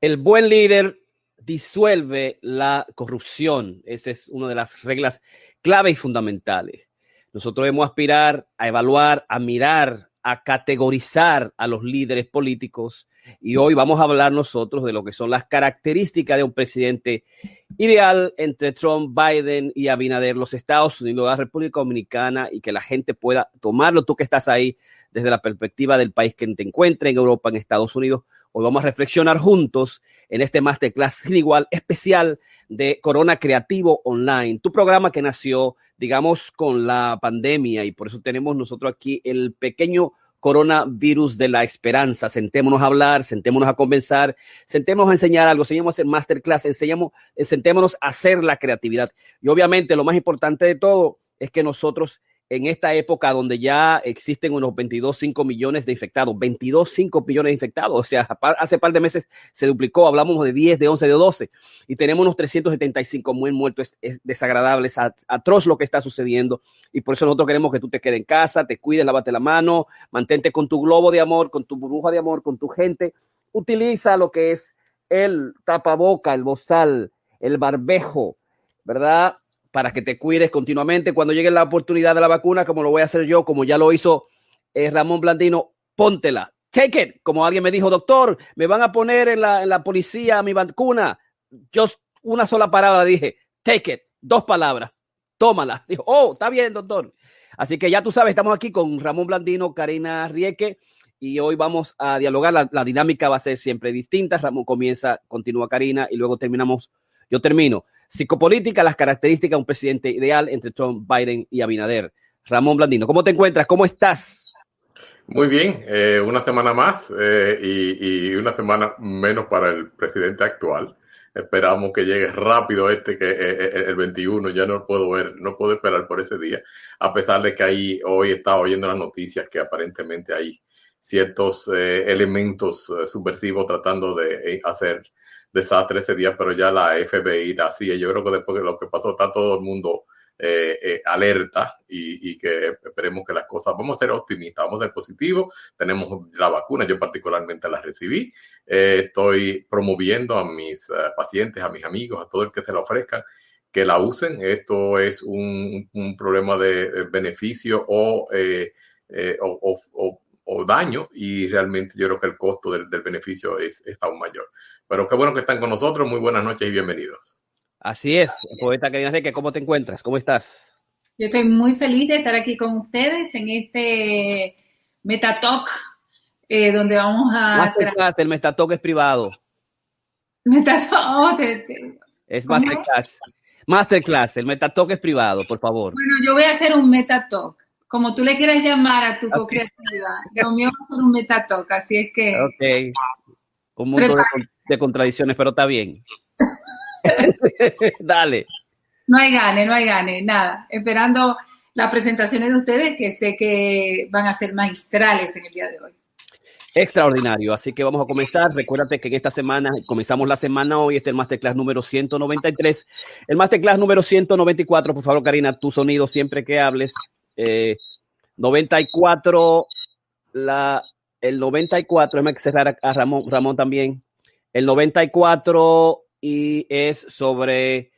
El buen líder disuelve la corrupción. Esa es una de las reglas clave y fundamentales. Nosotros debemos aspirar a evaluar, a mirar, a categorizar a los líderes políticos. Y hoy vamos a hablar nosotros de lo que son las características de un presidente ideal entre Trump, Biden y Abinader, los Estados Unidos, la República Dominicana, y que la gente pueda tomarlo, tú que estás ahí, desde la perspectiva del país que te encuentre, en Europa, en Estados Unidos. Hoy vamos a reflexionar juntos en este Masterclass sin igual especial de Corona Creativo Online, tu programa que nació, digamos, con la pandemia, y por eso tenemos nosotros aquí el pequeño coronavirus de la esperanza. Sentémonos a hablar, sentémonos a conversar, sentémonos a enseñar algo, enseñemos a hacer masterclass, sentémonos a hacer la creatividad. Y obviamente lo más importante de todo es que nosotros en esta época donde ya existen unos 22,5 millones de infectados, 22,5 millones de infectados, o sea, hace un par de meses se duplicó, hablamos de 10, de 11, de 12, y tenemos unos 375 muertos. Es desagradable, es atroz lo que está sucediendo, y por eso nosotros queremos que tú te quedes en casa, te cuides, lávate la mano, mantente con tu globo de amor, con tu burbuja de amor, con tu gente, utiliza lo que es el tapaboca, el bozal, el barbejo, ¿verdad?, para que te cuides continuamente. Cuando llegue la oportunidad de la vacuna, como lo voy a hacer yo, como ya lo hizo Ramón Blandino, póntela. Take it. Como alguien me dijo, doctor, me van a poner en la policía mi vacuna. Yo una sola palabra dije, take it. 2 palabras. Tómala. Dijo, oh, está bien, doctor. Así que ya tú sabes, estamos aquí con Ramón Blandino, Karina Rieke, y hoy vamos a dialogar. La dinámica va a ser siempre distinta. Ramón comienza, continúa Karina, y luego terminamos. Yo termino. Psicopolítica, las características de un presidente ideal entre Trump, Biden y Abinader. Ramón Blandino, ¿cómo te encuentras? ¿Cómo estás? Muy bien, una semana más y una semana menos para el presidente actual. Esperamos que llegue rápido el 21, ya no puedo ver, no puedo esperar por ese día, a pesar de que hoy estaba oyendo las noticias que aparentemente hay ciertos elementos subversivos tratando de hacer desastre ese día, pero ya la FBI, la CIA, yo creo que después de lo que pasó está todo el mundo alerta y que esperemos que las cosas, vamos a ser optimistas, vamos a ser positivos, tenemos la vacuna, yo particularmente la recibí, estoy promoviendo a mis pacientes, a mis amigos, a todo el que se la ofrezcan, que la usen. Esto es un problema de beneficio o daño, y realmente yo creo que el costo del beneficio es aún mayor. Pero qué bueno que están con nosotros, muy buenas noches y bienvenidos. Así es, poeta Karina Rieke, ¿cómo te encuentras? ¿Cómo estás? Yo estoy muy feliz de estar aquí con ustedes en este MetaTalk, donde vamos a... Masterclass, el MetaTalk es privado. MetaTalk, es Masterclass. Masterclass, el MetaTalk es privado, por favor. Bueno, yo voy a hacer un MetaTalk, como tú le quieras llamar a tu co-creatividad. Lo mío va a ser un MetaTalk, así es que... Ok, un mundo de contradicciones, pero está bien. Dale. No hay gane, nada. Esperando las presentaciones de ustedes, que sé que van a ser magistrales en el día de hoy. Extraordinario, así que vamos a comenzar. Recuérdate que en esta semana, comenzamos la semana hoy, este es el Masterclass número 193. El Masterclass número 194, por favor, Karina, tu sonido siempre que hables. 94, el 94, déjame cerrar a Ramón también. El 94 y es sobre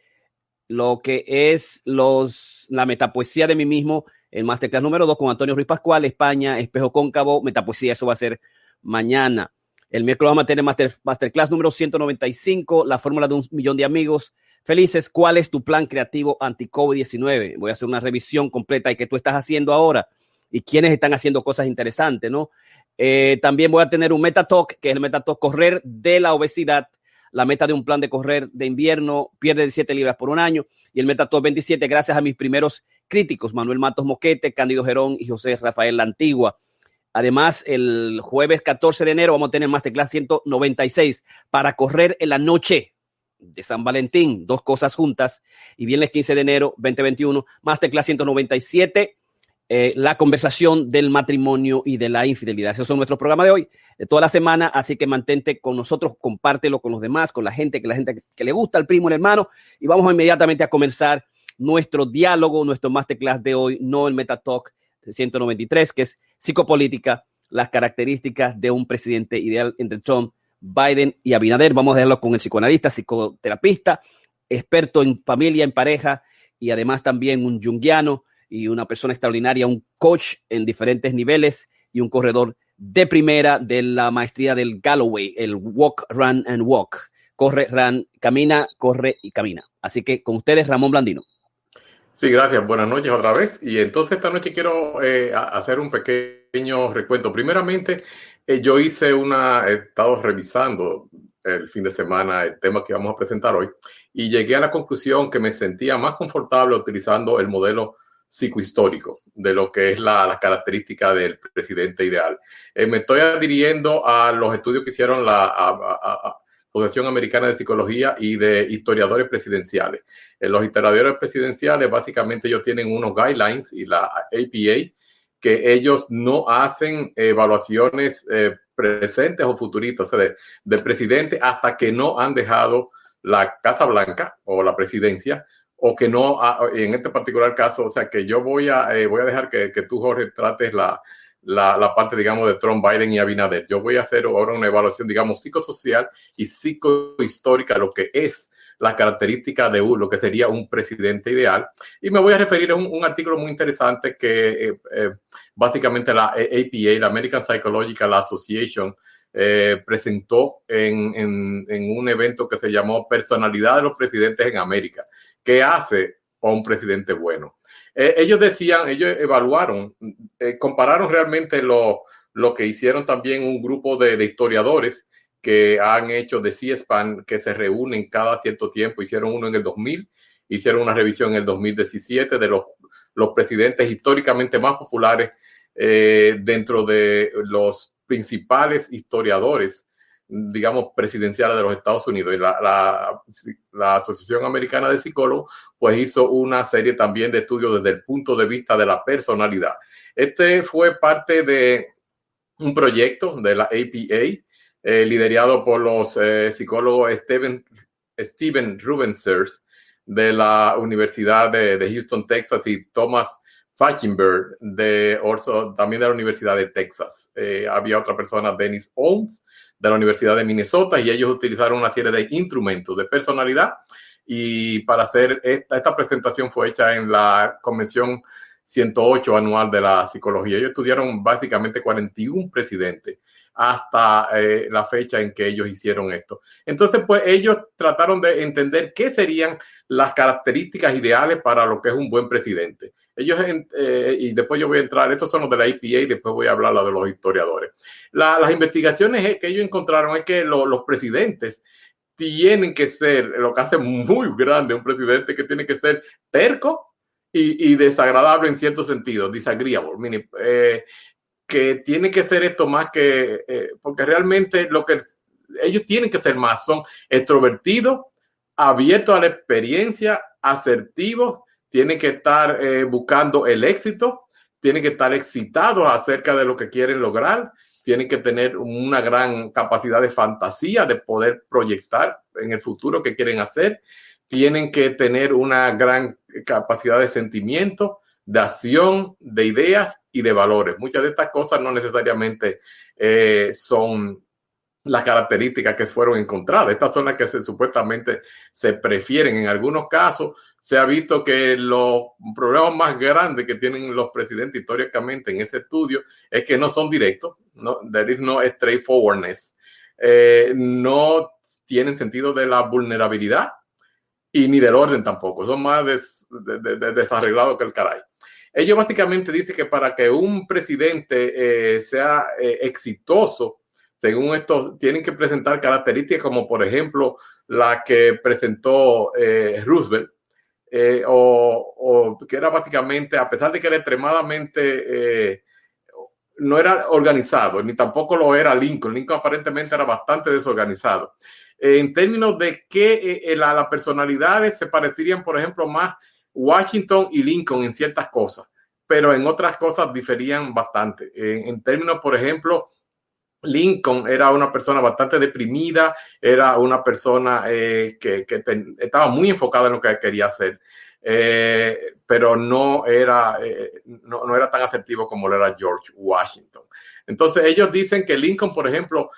lo que es la metapoesía de mí mismo, el Masterclass número 2 con Antonio Ruiz Pascual, España, Espejo Cóncavo, metapoesía, eso va a ser mañana. El miércoles vamos a tener Masterclass número 195, la fórmula de 1,000,000 de amigos felices. ¿Cuál es tu plan creativo anti-COVID-19? Voy a hacer una revisión completa de qué tú estás haciendo ahora y quiénes están haciendo cosas interesantes, ¿no? También voy a tener un MetaTalk, que es el MetaTalk correr de la obesidad, la meta de un plan de correr de invierno, pierde 17 libras por un año, y el MetaTalk 27, gracias a mis primeros críticos, Manuel Matos Moquete, Cándido Gerón y José Rafael La Antigua. Además, el jueves 14 de enero vamos a tener Masterclass 196 para correr en la noche de San Valentín, 2 cosas juntas, y viernes 15 de enero 2021, Masterclass 197, la conversación del matrimonio y de la infidelidad. Esos son nuestros programas de hoy, de toda la semana, así que mantente con nosotros, compártelo con los demás, con la gente que le gusta, el primo, el hermano, y vamos inmediatamente a comenzar nuestro diálogo, nuestro Masterclass de hoy, no el MetaTalk 193, que es psicopolítica, las características de un presidente ideal entre Trump, Biden y Abinader. Vamos a dejarlo con el psicoanalista, psicoterapista, experto en familia, en pareja y además también un junguiano y una persona extraordinaria, un coach en diferentes niveles y un corredor de primera de la maestría del Galloway, el Walk, Run and Walk. Corre, run, camina, corre y camina. Así que con ustedes, Ramón Blandino. Sí, gracias. Buenas noches otra vez. Y entonces esta noche quiero hacer un pequeño recuento. Primeramente, he estado revisando el fin de semana el tema que vamos a presentar hoy y llegué a la conclusión que me sentía más confortable utilizando el modelo psicohistórico de lo que es las características del presidente ideal. Me estoy adhiriendo a los estudios que hicieron la Asociación Americana de Psicología y de historiadores presidenciales. Los historiadores presidenciales básicamente ellos tienen unos guidelines y la APA que ellos no hacen evaluaciones presentes o futuristas, o sea, de presidente hasta que no han dejado la Casa Blanca o la presidencia, o que no, en este particular caso, o sea, que yo voy a dejar que tú, Jorge, trates la parte, digamos, de Trump, Biden y Abinader. Yo voy a hacer ahora una evaluación, digamos, psicosocial y psicohistórica de lo que es la característica de lo que sería un presidente ideal. Y me voy a referir a un artículo muy interesante que básicamente la APA, la American Psychological Association, presentó en un evento que se llamó Personalidad de los Presidentes en América. ¿Qué hace a un presidente bueno? Ellos evaluaron, compararon realmente lo que hicieron también un grupo de historiadores que han hecho de C-SPAN, que se reúnen cada cierto tiempo. Hicieron uno en el 2000, hicieron una revisión en el 2017 de los presidentes históricamente más populares dentro de los principales historiadores, digamos, presidenciales de los Estados Unidos. Y la Asociación Americana de Psicólogos pues hizo una serie también de estudios desde el punto de vista de la personalidad. Este fue parte de un proyecto de la APA liderado por los psicólogos Steven Rubensters de la Universidad de Houston, Texas, y Thomas Fachenberg también de la Universidad de Texas. Había otra persona, Dennis Holmes, de la Universidad de Minnesota, y ellos utilizaron una serie de instrumentos de personalidad, y para hacer esta presentación fue hecha en la Convención 108 anual de la psicología. Ellos estudiaron básicamente 41 presidentes hasta la fecha en que ellos hicieron esto. Entonces, pues ellos trataron de entender qué serían las características ideales para lo que es un buen presidente. Ellos, y después yo voy a entrar, estos son los de la APA y después voy a hablar de los historiadores. Las investigaciones que ellos encontraron es que los presidentes tienen que ser, lo que hace muy grande un presidente, que tiene que ser terco y desagradable en cierto sentido, disagreeable, que tiene que ser esto más que, porque realmente lo que ellos tienen que ser más son extrovertidos, abiertos a la experiencia, asertivos, tienen que estar buscando el éxito, tienen que estar excitados acerca de lo que quieren lograr, tienen que tener una gran capacidad de fantasía, de poder proyectar en el futuro qué quieren hacer, tienen que tener una gran capacidad de sentimiento, de acción, de ideas y de valores. Muchas de estas cosas no necesariamente son las características que fueron encontradas. Estas son las que supuestamente se prefieren. En algunos casos se ha visto que los problemas más grandes que tienen los presidentes históricamente en ese estudio es que no son directos, no, there is no straightforwardness, no tienen sentido de la vulnerabilidad y ni del orden tampoco, son más desarreglados que el caray. Ellos básicamente dicen que para que un presidente sea exitoso, según esto, tienen que presentar características como, por ejemplo, la que presentó Roosevelt, o que era básicamente, a pesar de que era extremadamente, no era organizado, ni tampoco lo era Lincoln. Lincoln aparentemente era bastante desorganizado. En términos de que las personalidades se parecerían, por ejemplo, más Washington y Lincoln en ciertas cosas, pero en otras cosas diferían bastante. En términos, por ejemplo, Lincoln era una persona bastante deprimida, era una persona que estaba muy enfocada en lo que quería hacer. pero no era tan asertivo como lo era George Washington. Entonces ellos dicen que Lincoln, por ejemplo,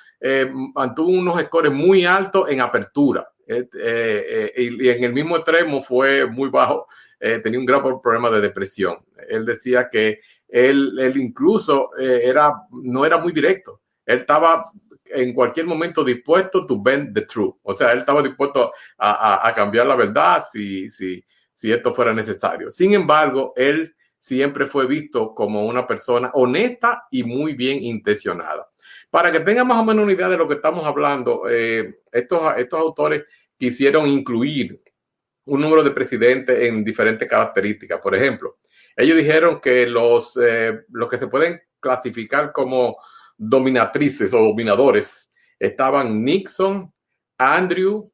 mantuvo unos scores muy altos en apertura, y en el mismo extremo fue muy bajo, tenía un gran problema de depresión. Él decía que él incluso no era muy directo, él estaba en cualquier momento dispuesto to bend the truth, o sea, él estaba dispuesto a cambiar la verdad si esto fuera necesario. Sin embargo, él siempre fue visto como una persona honesta y muy bien intencionada. Para que tengan más o menos una idea de lo que estamos hablando, estos autores quisieron incluir un número de presidentes en diferentes características. Por ejemplo, ellos dijeron que los que se pueden clasificar como dominatrices o dominadores estaban Nixon, Andrew,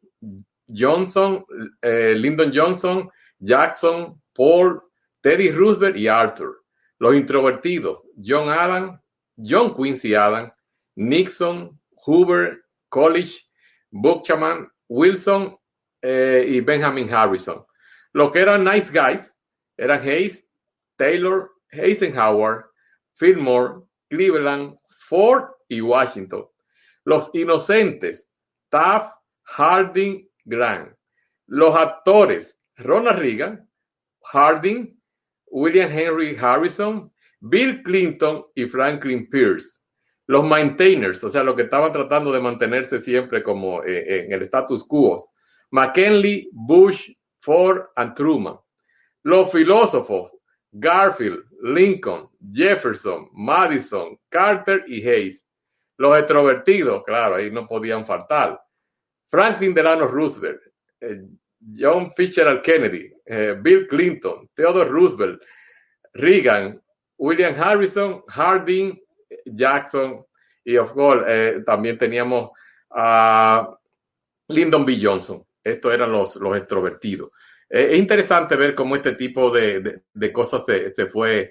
Johnson, Lyndon Johnson, Jackson, Paul, Teddy Roosevelt y Arthur. Los introvertidos, John Quincy Adams, Nixon, Hoover, Coolidge, Buchanan, Wilson y Benjamin Harrison. Los que eran nice guys eran Hayes, Taylor, Eisenhower, Fillmore, Cleveland, Ford y Washington. Los inocentes, Taft, Harding, Grant. Los actores, Ronald Reagan, Harding, William Henry Harrison, Bill Clinton y Franklin Pierce. Los maintainers, o sea, los que estaban tratando de mantenerse siempre como en el status quo, McKinley, Bush, Ford y Truman. Los filósofos, Garfield, Lincoln, Jefferson, Madison, Carter y Hayes. Los extrovertidos, claro, ahí no podían faltar. Franklin Delano Roosevelt, John Fitzgerald Kennedy, Bill Clinton, Theodore Roosevelt, Reagan, William Harrison, Harding, Jackson y of course también teníamos a Lyndon B. Johnson. Estos eran los extrovertidos. Es interesante ver cómo este tipo de cosas se fue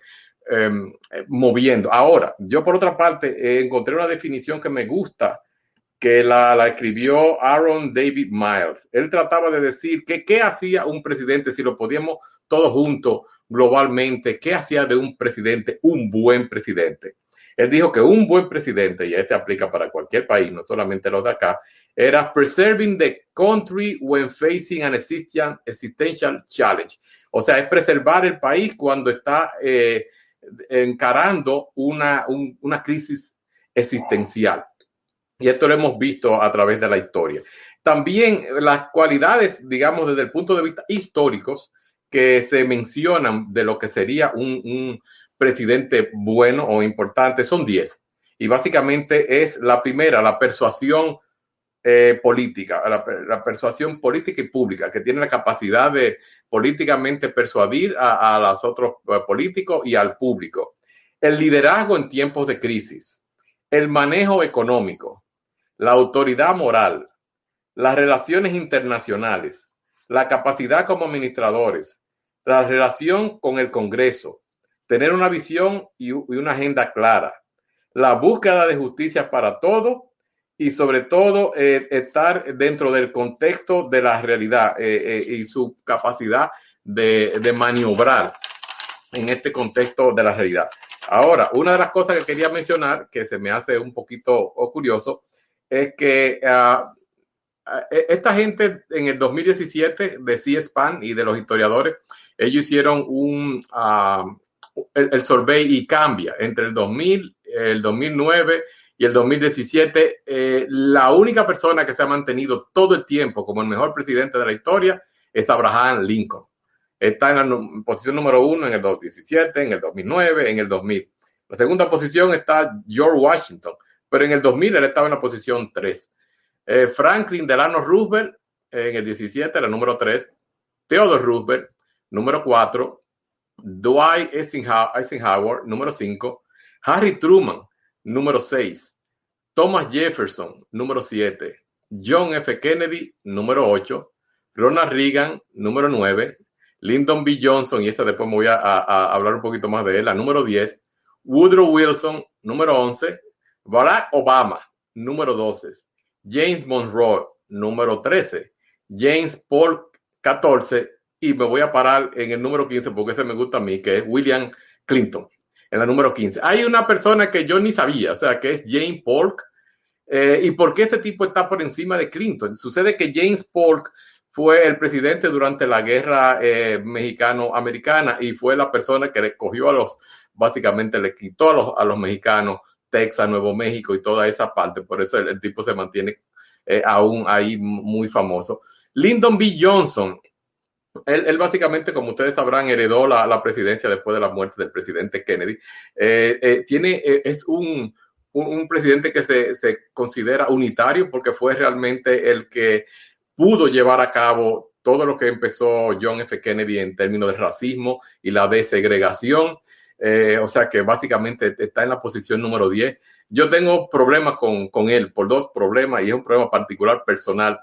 moviendo. Ahora, yo por otra parte encontré una definición que me gusta, que la escribió Aaron David Miles. Él trataba de decir que qué hacía un presidente, si lo podíamos todos juntos globalmente, qué hacía de un presidente un buen presidente. Él dijo que un buen presidente, y este aplica para cualquier país, no solamente los de acá, era preserving the country when facing an existential challenge. O sea, es preservar el país cuando está encarando una crisis existencial. Y esto lo hemos visto a través de la historia. También las cualidades, digamos, desde el punto de vista históricos, que se mencionan de lo que sería un presidente bueno o importante, son 10. Y básicamente es la primera, la persuasión política, la persuasión política y pública, que tiene la capacidad de políticamente persuadir a los otros políticos y al público. El liderazgo en tiempos de crisis, el manejo económico, la autoridad moral, las relaciones internacionales, la capacidad como administradores, la relación con el Congreso, tener una visión y una agenda clara, la búsqueda de justicia para todos y sobre todo estar dentro del contexto de la realidad y su capacidad de maniobrar en este contexto de la realidad. Ahora, una de las cosas que quería mencionar, que se me hace un poquito curioso, es que esta gente en el 2017 de C-SPAN y de los historiadores, ellos hicieron el survey y cambia entre el 2000, el 2009 y el 2017. La única persona que se ha mantenido todo el tiempo como el mejor presidente de la historia es Abraham Lincoln. Está en la posición número 1 en el 2017, en el 2009, en el 2000. La segunda posición está George Washington, pero en el 2000 él estaba en la posición 3. Franklin Delano Roosevelt en el 17, la número 3. Theodore Roosevelt, número 4. Dwight Eisenhower, número 5. Harry Truman, número 6. Thomas Jefferson, número 7. John F. Kennedy, número 8. Ronald Reagan, número 9. Lyndon B. Johnson, y después me voy a hablar un poquito más de él, la número 10. Woodrow Wilson, número 11. Barack Obama, número 12. James Monroe, número 13. James Polk, 14. y me voy a parar en el número 15 porque ese me gusta a mí, que es William Clinton, en la número 15. Hay una persona que yo ni sabía, o sea, que es James Polk. ¿Y por qué este tipo está por encima de Clinton? Sucede que James Polk fue el presidente durante la guerra mexicano-americana y fue la persona que le cogió básicamente le quitó a los mexicanos Texas, Nuevo México y toda esa parte. Por eso el tipo se mantiene aún ahí muy famoso. Lyndon B. Johnson, él básicamente, como ustedes sabrán, heredó la presidencia después de la muerte del presidente Kennedy. Es un presidente que se considera unitario porque fue realmente el que pudo llevar a cabo todo lo que empezó John F. Kennedy en términos de racismo y la desegregación. O sea que básicamente está en la posición número 10. Yo tengo problemas con él por dos problemas y es un problema particular personal.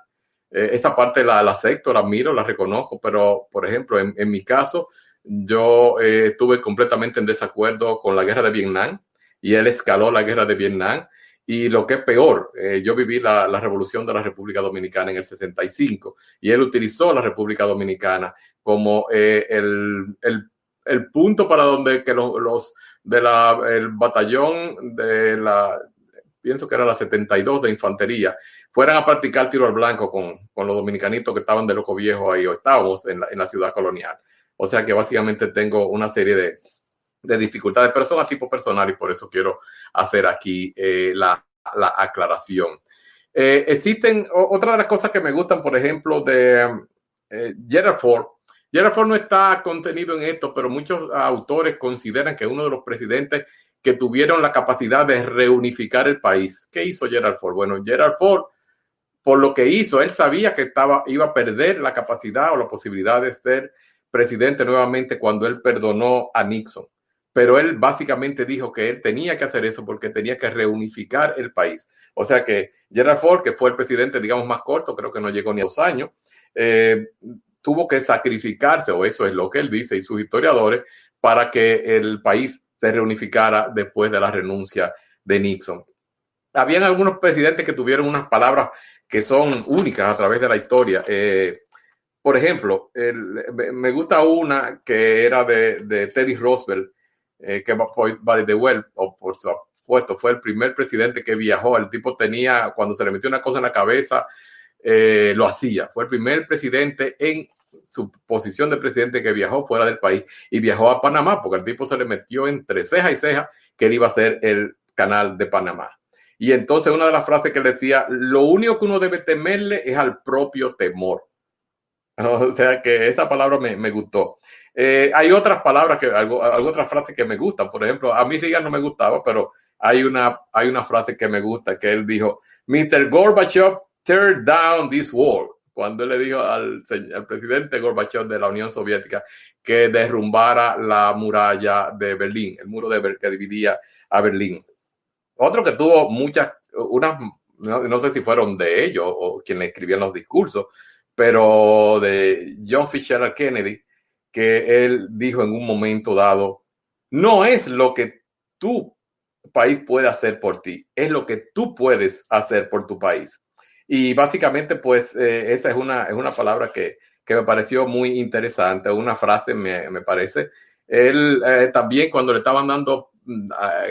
Esta parte la acepto, la admiro, la reconozco, pero por ejemplo, en mi caso, yo estuve completamente en desacuerdo con la guerra de Vietnam y él escaló la guerra de Vietnam. Y lo que es peor, yo viví la revolución de la República Dominicana en el 65 y él utilizó la República Dominicana como el punto para donde que el batallón pienso que era la 72 de infantería, fueran a practicar tiro al blanco con los dominicanitos que estaban de loco viejo ahí, o estábamos en la ciudad colonial. O sea que básicamente tengo una serie de dificultades, pero son a tipo personal y por eso quiero hacer aquí la aclaración. Existen otra de las cosas que me gustan, por ejemplo, de Gerald Ford. Gerald Ford no está contenido en esto, pero muchos autores consideran que uno de los presidentes que tuvieron la capacidad de reunificar el país. ¿Qué hizo Gerald Ford? Bueno, Gerald Ford, por lo que hizo, él sabía que iba a perder la capacidad o la posibilidad de ser presidente nuevamente cuando él perdonó a Nixon. Pero él básicamente dijo que él tenía que hacer eso porque tenía que reunificar el país. O sea que Gerald Ford, que fue el presidente, digamos, más corto, creo que no llegó ni a 2 años, tuvo que sacrificarse, o eso es lo que él dice y sus historiadores, para que el país se reunificara después de la renuncia de Nixon. Habían algunos presidentes que tuvieron unas palabras que son únicas a través de la historia. Por ejemplo, me gusta una que era de Teddy Roosevelt, que by the way, o por supuesto, fue el primer presidente que viajó. El tipo tenía, cuando se le metió una cosa en la cabeza, lo hacía. Fue el primer presidente en su posición de presidente que viajó fuera del país y viajó a Panamá porque el tipo se le metió entre ceja y ceja que él iba a hacer el canal de Panamá. Y entonces una de las frases que él decía, lo único que uno debe temerle es al propio temor. O sea que esa palabra me gustó. Hay otras palabras, otras frases que me gustan. Por ejemplo, a mí Reagan no me gustaba, pero hay una frase que me gusta que él dijo, Mr. Gorbachev, tear down this wall. Cuando él le dijo al presidente Gorbachev de la Unión Soviética que derrumbara la muralla de Berlín, el muro que dividía a Berlín. Otro que tuvo no sé si fueron de ellos o quienes escribían los discursos, pero de John Fitzgerald Kennedy, que él dijo en un momento dado, no es lo que tu país puede hacer por ti, es lo que tú puedes hacer por tu país. Y básicamente, pues, esa es una palabra que me pareció muy interesante, una frase me parece. Él también cuando le estaban dando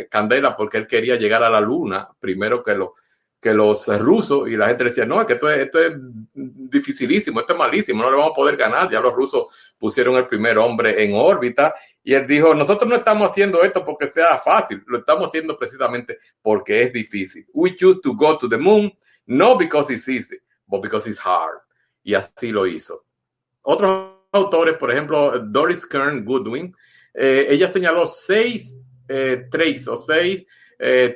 candela porque él quería llegar a la luna primero que los rusos, y la gente decía, no, es que esto es dificilísimo, esto es malísimo, no le vamos a poder ganar. Ya los rusos pusieron el primer hombre en órbita y él dijo, nosotros no estamos haciendo esto porque sea fácil, lo estamos haciendo precisamente porque es difícil. We choose to go to the moon, no because it's easy, but because it's hard. Y así lo hizo. Otros autores, por ejemplo, Doris Kearns Goodwin, ella señaló 6 traits o 6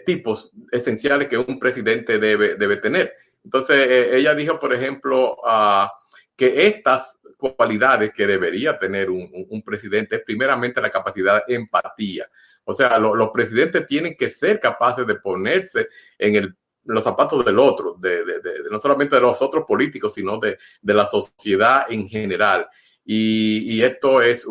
tipos esenciales que un presidente debe tener. Entonces, ella dijo, por ejemplo, que estas cualidades que debería tener un presidente es primeramente la capacidad de empatía. O sea, los presidentes tienen que ser capaces de ponerse en los zapatos del otro, no solamente de los otros políticos, sino de la sociedad en general. Y esto es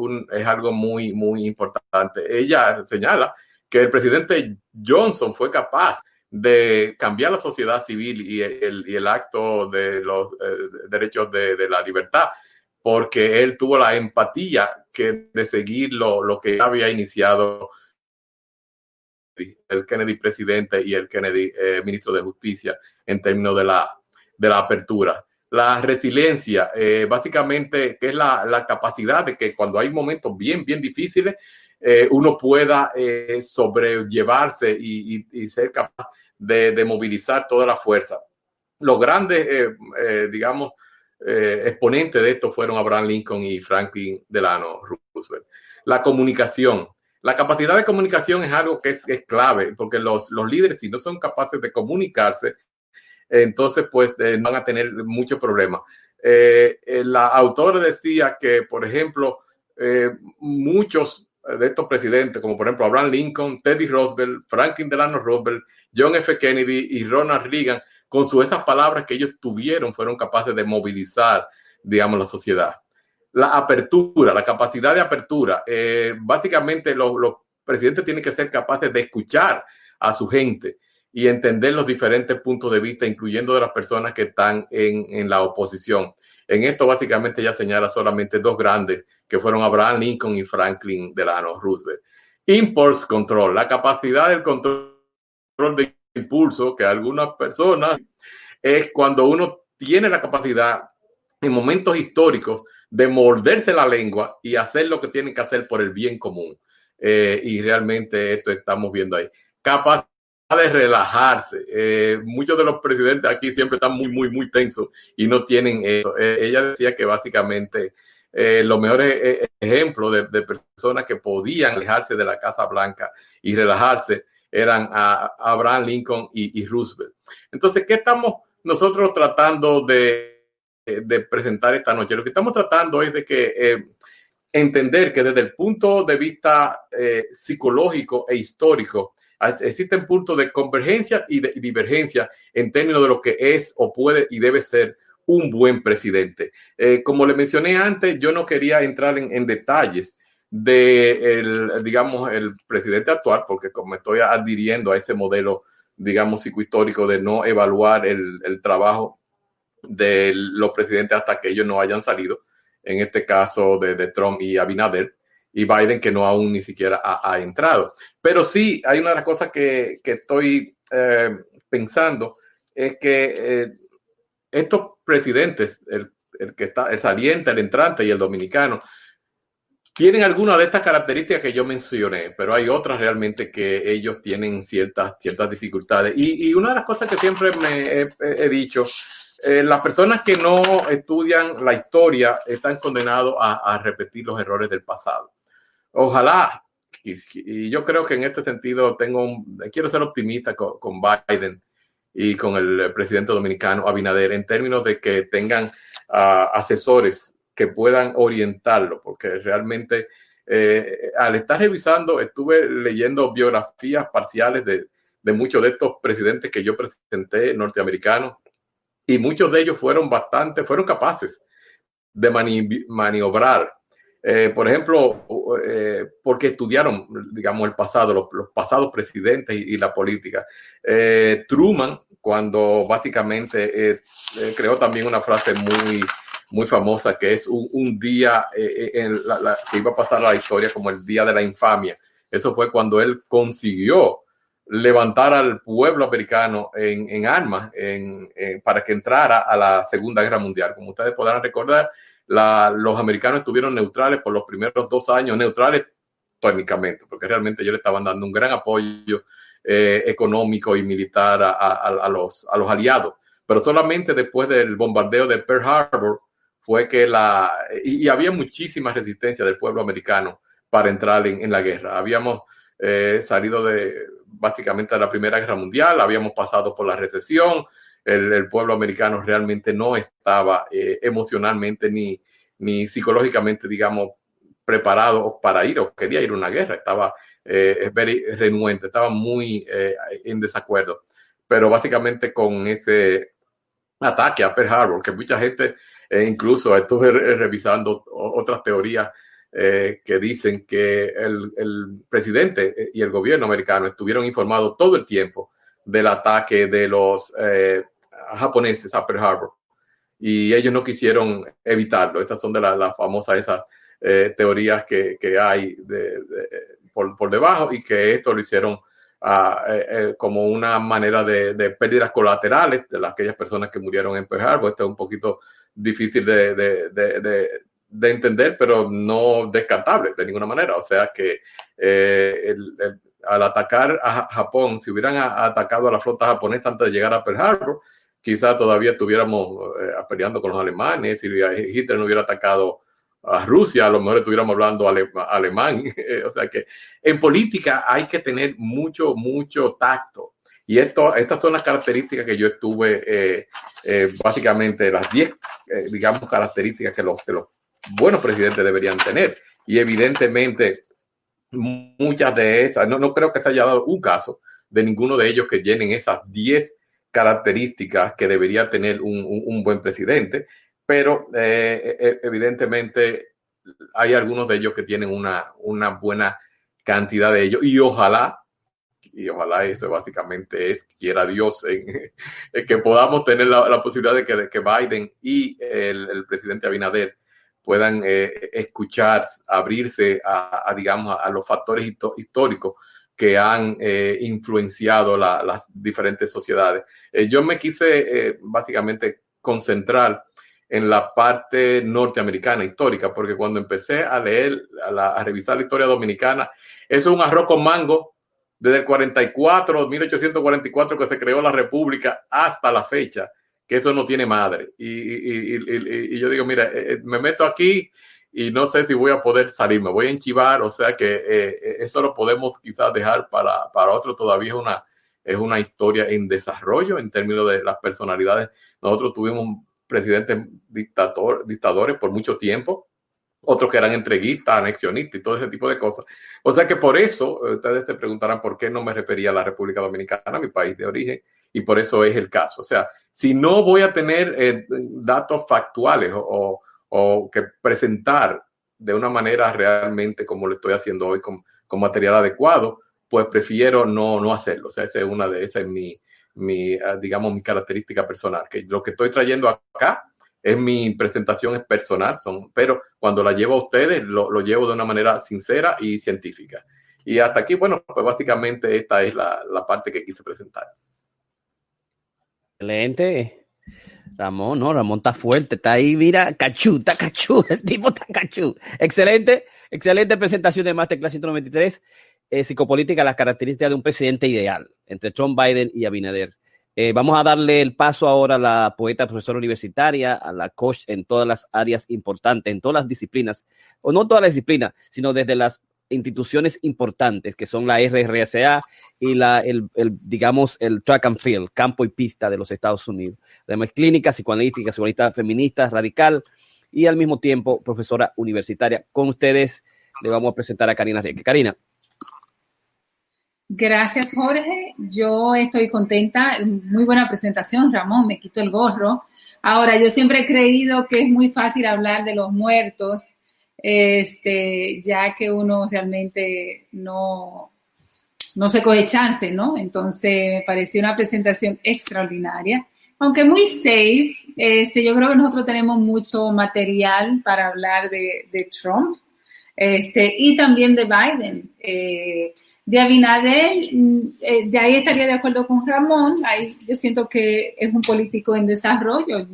algo muy, muy importante. Ella señala que el presidente Johnson fue capaz de cambiar la sociedad civil y el acto de los derechos de la libertad porque él tuvo la empatía de seguir lo que había iniciado el Kennedy presidente y el Kennedy ministro de Justicia en términos de la apertura. La resiliencia, básicamente, que es la capacidad de que cuando hay momentos bien difíciles, uno pueda sobrellevarse y ser capaz de movilizar toda la fuerza. Los grandes, exponentes de esto fueron Abraham Lincoln y Franklin Delano Roosevelt. La comunicación. La capacidad de comunicación es algo que es clave, porque los líderes, si no son capaces de comunicarse, entonces pues van a tener muchos problemas. La autora decía que, por ejemplo, muchos de estos presidentes, como por ejemplo Abraham Lincoln, Teddy Roosevelt, Franklin Delano Roosevelt, John F. Kennedy y Ronald Reagan, con esas palabras que ellos tuvieron, fueron capaces de movilizar, digamos, la sociedad. La apertura, la capacidad de apertura. Básicamente los presidentes tienen que ser capaces de escuchar a su gente y entender los diferentes puntos de vista, incluyendo de las personas que están en la oposición. En esto básicamente ella señala solamente dos grandes, que fueron Abraham Lincoln y Franklin Delano Roosevelt. Impulse control, la capacidad del control de impulso que algunas personas es cuando uno tiene la capacidad en momentos históricos de morderse la lengua y hacer lo que tienen que hacer por el bien común. Y realmente esto estamos viendo ahí. Capacidad de relajarse. Muchos de los presidentes aquí siempre están muy tensos y no tienen eso. Ella decía que básicamente los mejores ejemplos de personas que podían alejarse de la Casa Blanca y relajarse eran Abraham Lincoln y Roosevelt. Entonces, ¿qué estamos nosotros tratando de presentar esta noche? Lo que estamos tratando es de que entender que desde el punto de vista psicológico e histórico existen puntos de convergencia y de divergencia en términos de lo que es o puede y debe ser un buen presidente. Como le mencioné antes, yo no quería entrar en detalles de el presidente actual, porque como estoy adhiriendo a ese modelo, digamos, psicohistórico de no evaluar el trabajo de los presidentes hasta que ellos no hayan salido, en este caso de Trump y Abinader, y Biden, que no aún ni siquiera ha entrado. Pero sí, hay una de las cosas que estoy pensando, es que estos presidentes, el que está, el saliente, el entrante y el dominicano, tienen algunas de estas características que yo mencioné, pero hay otras realmente que ellos tienen ciertas dificultades. Y una de las cosas que siempre me he dicho, las personas que no estudian la historia están condenados a repetir los errores del pasado. Ojalá, y yo creo que en este sentido quiero ser optimista con Biden y con el presidente dominicano Abinader, en términos de que tengan asesores que puedan orientarlo, porque realmente al estar revisando, estuve leyendo biografías parciales de muchos de estos presidentes que yo presenté, norteamericanos, y muchos de ellos fueron capaces de maniobrar. Por ejemplo, porque estudiaron, digamos, el pasado, los pasados presidentes y la política. Truman, cuando básicamente creó también una frase muy famosa, que es un día que iba a pasar a la historia como el día de la infamia. Eso fue cuando él consiguió levantar al pueblo americano en armas para que entrara a la Segunda Guerra Mundial. Como ustedes podrán recordar, los americanos estuvieron neutrales por los primeros 2 años, neutrales técnicamente, porque realmente ellos le estaban dando un gran apoyo económico y militar a los aliados. Pero solamente después del bombardeo de Pearl Harbor fue que y había muchísima resistencia del pueblo americano para entrar en la guerra. Habíamos salido básicamente de la Primera Guerra Mundial, habíamos pasado por la recesión, el pueblo americano realmente no estaba emocionalmente ni psicológicamente, digamos, preparado para ir o quería ir a una guerra, estaba renuente, estaba muy en desacuerdo. Pero básicamente con ese ataque a Pearl Harbor, que mucha gente, incluso estuve revisando otras teorías que dicen que el presidente y el gobierno americano estuvieron informados todo el tiempo del ataque de los japoneses a Pearl Harbor. y ellos no quisieron evitarlo. Estas son de las famosas esas teorías que hay por debajo, y que esto lo hicieron como una manera de pérdidas colaterales de aquellas personas que murieron en Pearl Harbor. Esto es un poquito difícil de entender, pero no descartable de ninguna manera. O sea que al atacar a Japón, si hubieran atacado a la flota japonesa antes de llegar a Pearl Harbor, quizás todavía estuviéramos peleando con los alemanes. Si Hitler no hubiera atacado a Rusia, a lo mejor estuviéramos hablando alemán. O sea que en política hay que tener mucho tacto. Y estas son las características que yo estuve, básicamente las 10, digamos, características que los buenos presidentes deberían tener. Y evidentemente muchas de esas, no creo que se haya dado un caso de ninguno de ellos que llenen esas 10 características que debería tener un buen presidente, pero evidentemente hay algunos de ellos que tienen una buena cantidad de ellos, y ojalá eso básicamente es, quiera Dios, que podamos tener la posibilidad de que Biden y el presidente Abinader puedan escuchar, abrirse digamos, a los factores históricos que han influenciado las diferentes sociedades. Yo me quise básicamente concentrar en la parte norteamericana histórica, porque cuando empecé a leer, a revisar la historia dominicana, eso es un arroz con mango desde el 1844 que se creó la República hasta la fecha, que eso no tiene madre. Y yo digo, mira, me meto aquí y no sé si voy a poder salir, me voy a enchivar. O sea que eso lo podemos quizás dejar para otro. Todavía es una historia en desarrollo en términos de las personalidades. Nosotros tuvimos presidentes dictadores por mucho tiempo, otros que eran entreguistas, anexionistas y todo ese tipo de cosas. O sea que por eso ustedes se preguntarán por qué no me refería a la República Dominicana, mi país de origen, y por eso es el caso. O sea, si no voy a tener datos factuales o que presentar de una manera realmente como lo estoy haciendo hoy con material adecuado, pues prefiero no hacerlo. O sea, esa es digamos, mi característica personal, que lo que estoy trayendo acá es mi presentación, es personal, pero cuando la llevo a ustedes, lo llevo de una manera sincera y científica. Y hasta aquí, bueno, pues básicamente esta es la parte que quise presentar. Excelente. Ramón está fuerte, está ahí, mira, cachú, el tipo está cachú. Excelente presentación de Masterclass 193, psicopolítica, las características de un presidente ideal, entre Trump, Biden y Abinader. Vamos a darle el paso ahora a la poeta, profesora universitaria, a la coach en todas las áreas importantes, en todas las disciplinas, o no todas las disciplinas, sino desde las instituciones importantes, que son la RRSA y digamos, el track and field, campo y pista de los Estados Unidos. Además, clínica, psicoanalista feminista, radical, y al mismo tiempo profesora universitaria. Con ustedes le vamos a presentar a Karina Rieke. Karina. Gracias, Jorge. Yo estoy contenta. Muy buena presentación, Ramón. Me quito el gorro. Ahora, yo siempre he creído que es muy fácil hablar de los muertos, ya que uno realmente no se coge chance, ¿no? Entonces, me pareció una presentación extraordinaria, aunque muy safe. Yo creo que nosotros tenemos mucho material para hablar de Trump, y también de Biden. De Abinader, de ahí estaría de acuerdo con Ramón. Ahí yo siento que es un político en desarrollo.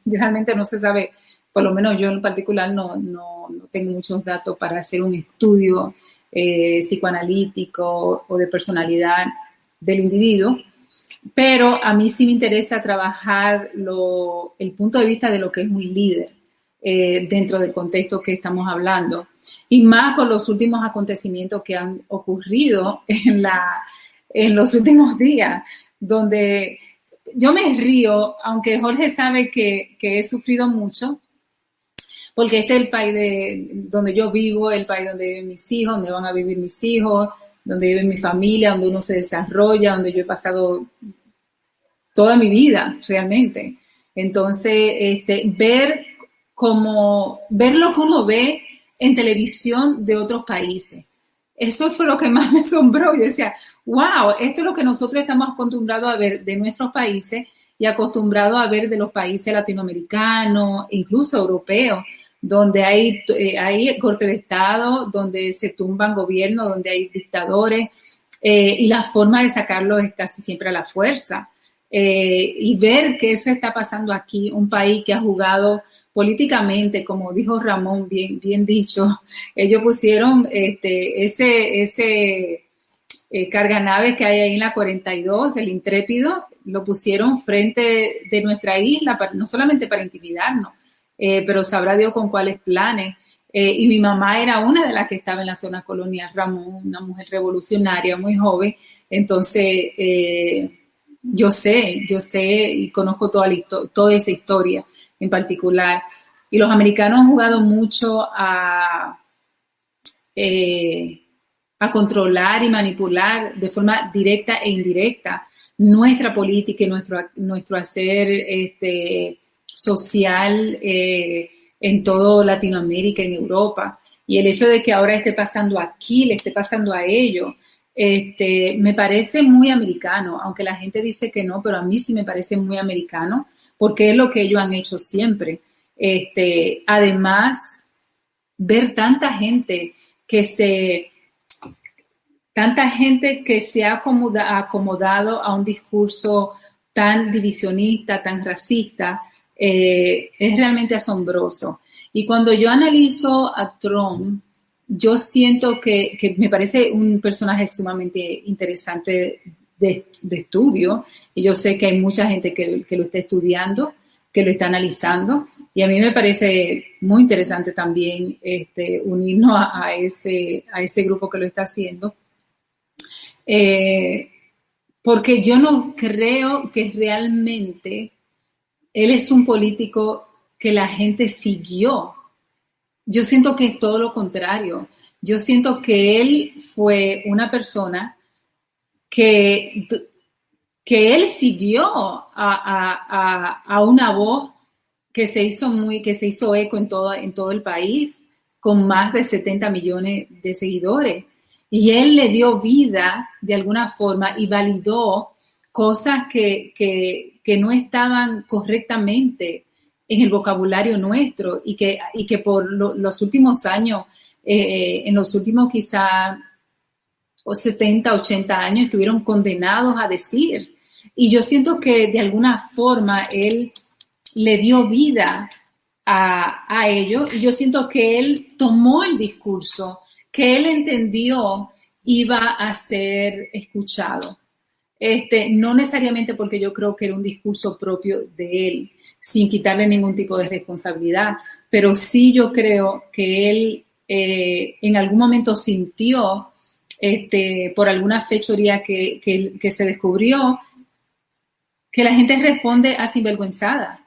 Realmente no se sabe, por lo menos yo en particular no tengo muchos datos para hacer un estudio psicoanalítico o de personalidad del individuo, pero a mí sí me interesa trabajar el punto de vista de lo que es un líder dentro del contexto que estamos hablando, y más por los últimos acontecimientos que han ocurrido en los últimos días, donde yo me río, aunque Jorge sabe que he sufrido mucho, porque este es el país donde yo vivo, el país donde viven mis hijos, donde van a vivir mis hijos, donde vive mi familia, donde uno se desarrolla, donde yo he pasado toda mi vida realmente. Entonces, ver lo que uno ve en televisión de otros países, eso fue lo que más me asombró. Yo decía, wow, esto es lo que nosotros estamos acostumbrados a ver de nuestros países, y acostumbrado a ver de los países latinoamericanos, incluso europeos, donde hay golpe de Estado, donde se tumban gobiernos, donde hay dictadores, y la forma de sacarlo es casi siempre a la fuerza. Y ver que eso está pasando aquí, un país que ha jugado políticamente, como dijo Ramón, bien dicho, ellos pusieron ese carganaves que hay ahí en la 42, el Intrépido, lo pusieron frente de nuestra isla, no solamente para intimidarnos, pero sabrá Dios con cuáles planes. Y mi mamá era una de las que estaba en la zona colonial, Ramón, una mujer revolucionaria, muy joven. Entonces, yo sé y conozco toda esa historia en particular. Y los americanos han jugado mucho a controlar y manipular de forma directa e indirecta nuestra política y nuestro hacer social en todo Latinoamérica, en Europa. Y el hecho de que ahora esté pasando aquí, le esté pasando a ellos, me parece muy americano, aunque la gente dice que no, pero a mí sí me parece muy americano, porque es lo que ellos han hecho siempre. Además, ver tanta gente que se ha acomodado a un discurso tan divisionista, tan racista, es realmente asombroso. Y cuando yo analizo a Trump, yo siento que me parece un personaje sumamente interesante de estudio, y yo sé que hay mucha gente que lo está estudiando, que lo está analizando, y a mí me parece muy interesante también unirnos a ese grupo que lo está haciendo, porque yo no creo que realmente él es un político que la gente siguió. Yo siento que es todo lo contrario. Yo siento que él fue una persona que él siguió a una voz que se hizo eco en todo el país, con más de 70 millones de seguidores. Y él le dio vida de alguna forma y validó cosas que no estaban correctamente en el vocabulario nuestro, y que por los últimos años, en los últimos quizá 70, 80 años, estuvieron condenados a decir. Y yo siento que de alguna forma él le dio vida a ellos, y yo siento que él tomó el discurso que él entendió iba a ser escuchado. No necesariamente porque yo creo que era un discurso propio de él, sin quitarle ningún tipo de responsabilidad, pero sí yo creo que él en algún momento sintió, por alguna fechoría que se descubrió, que la gente responde a sinvergüenzada,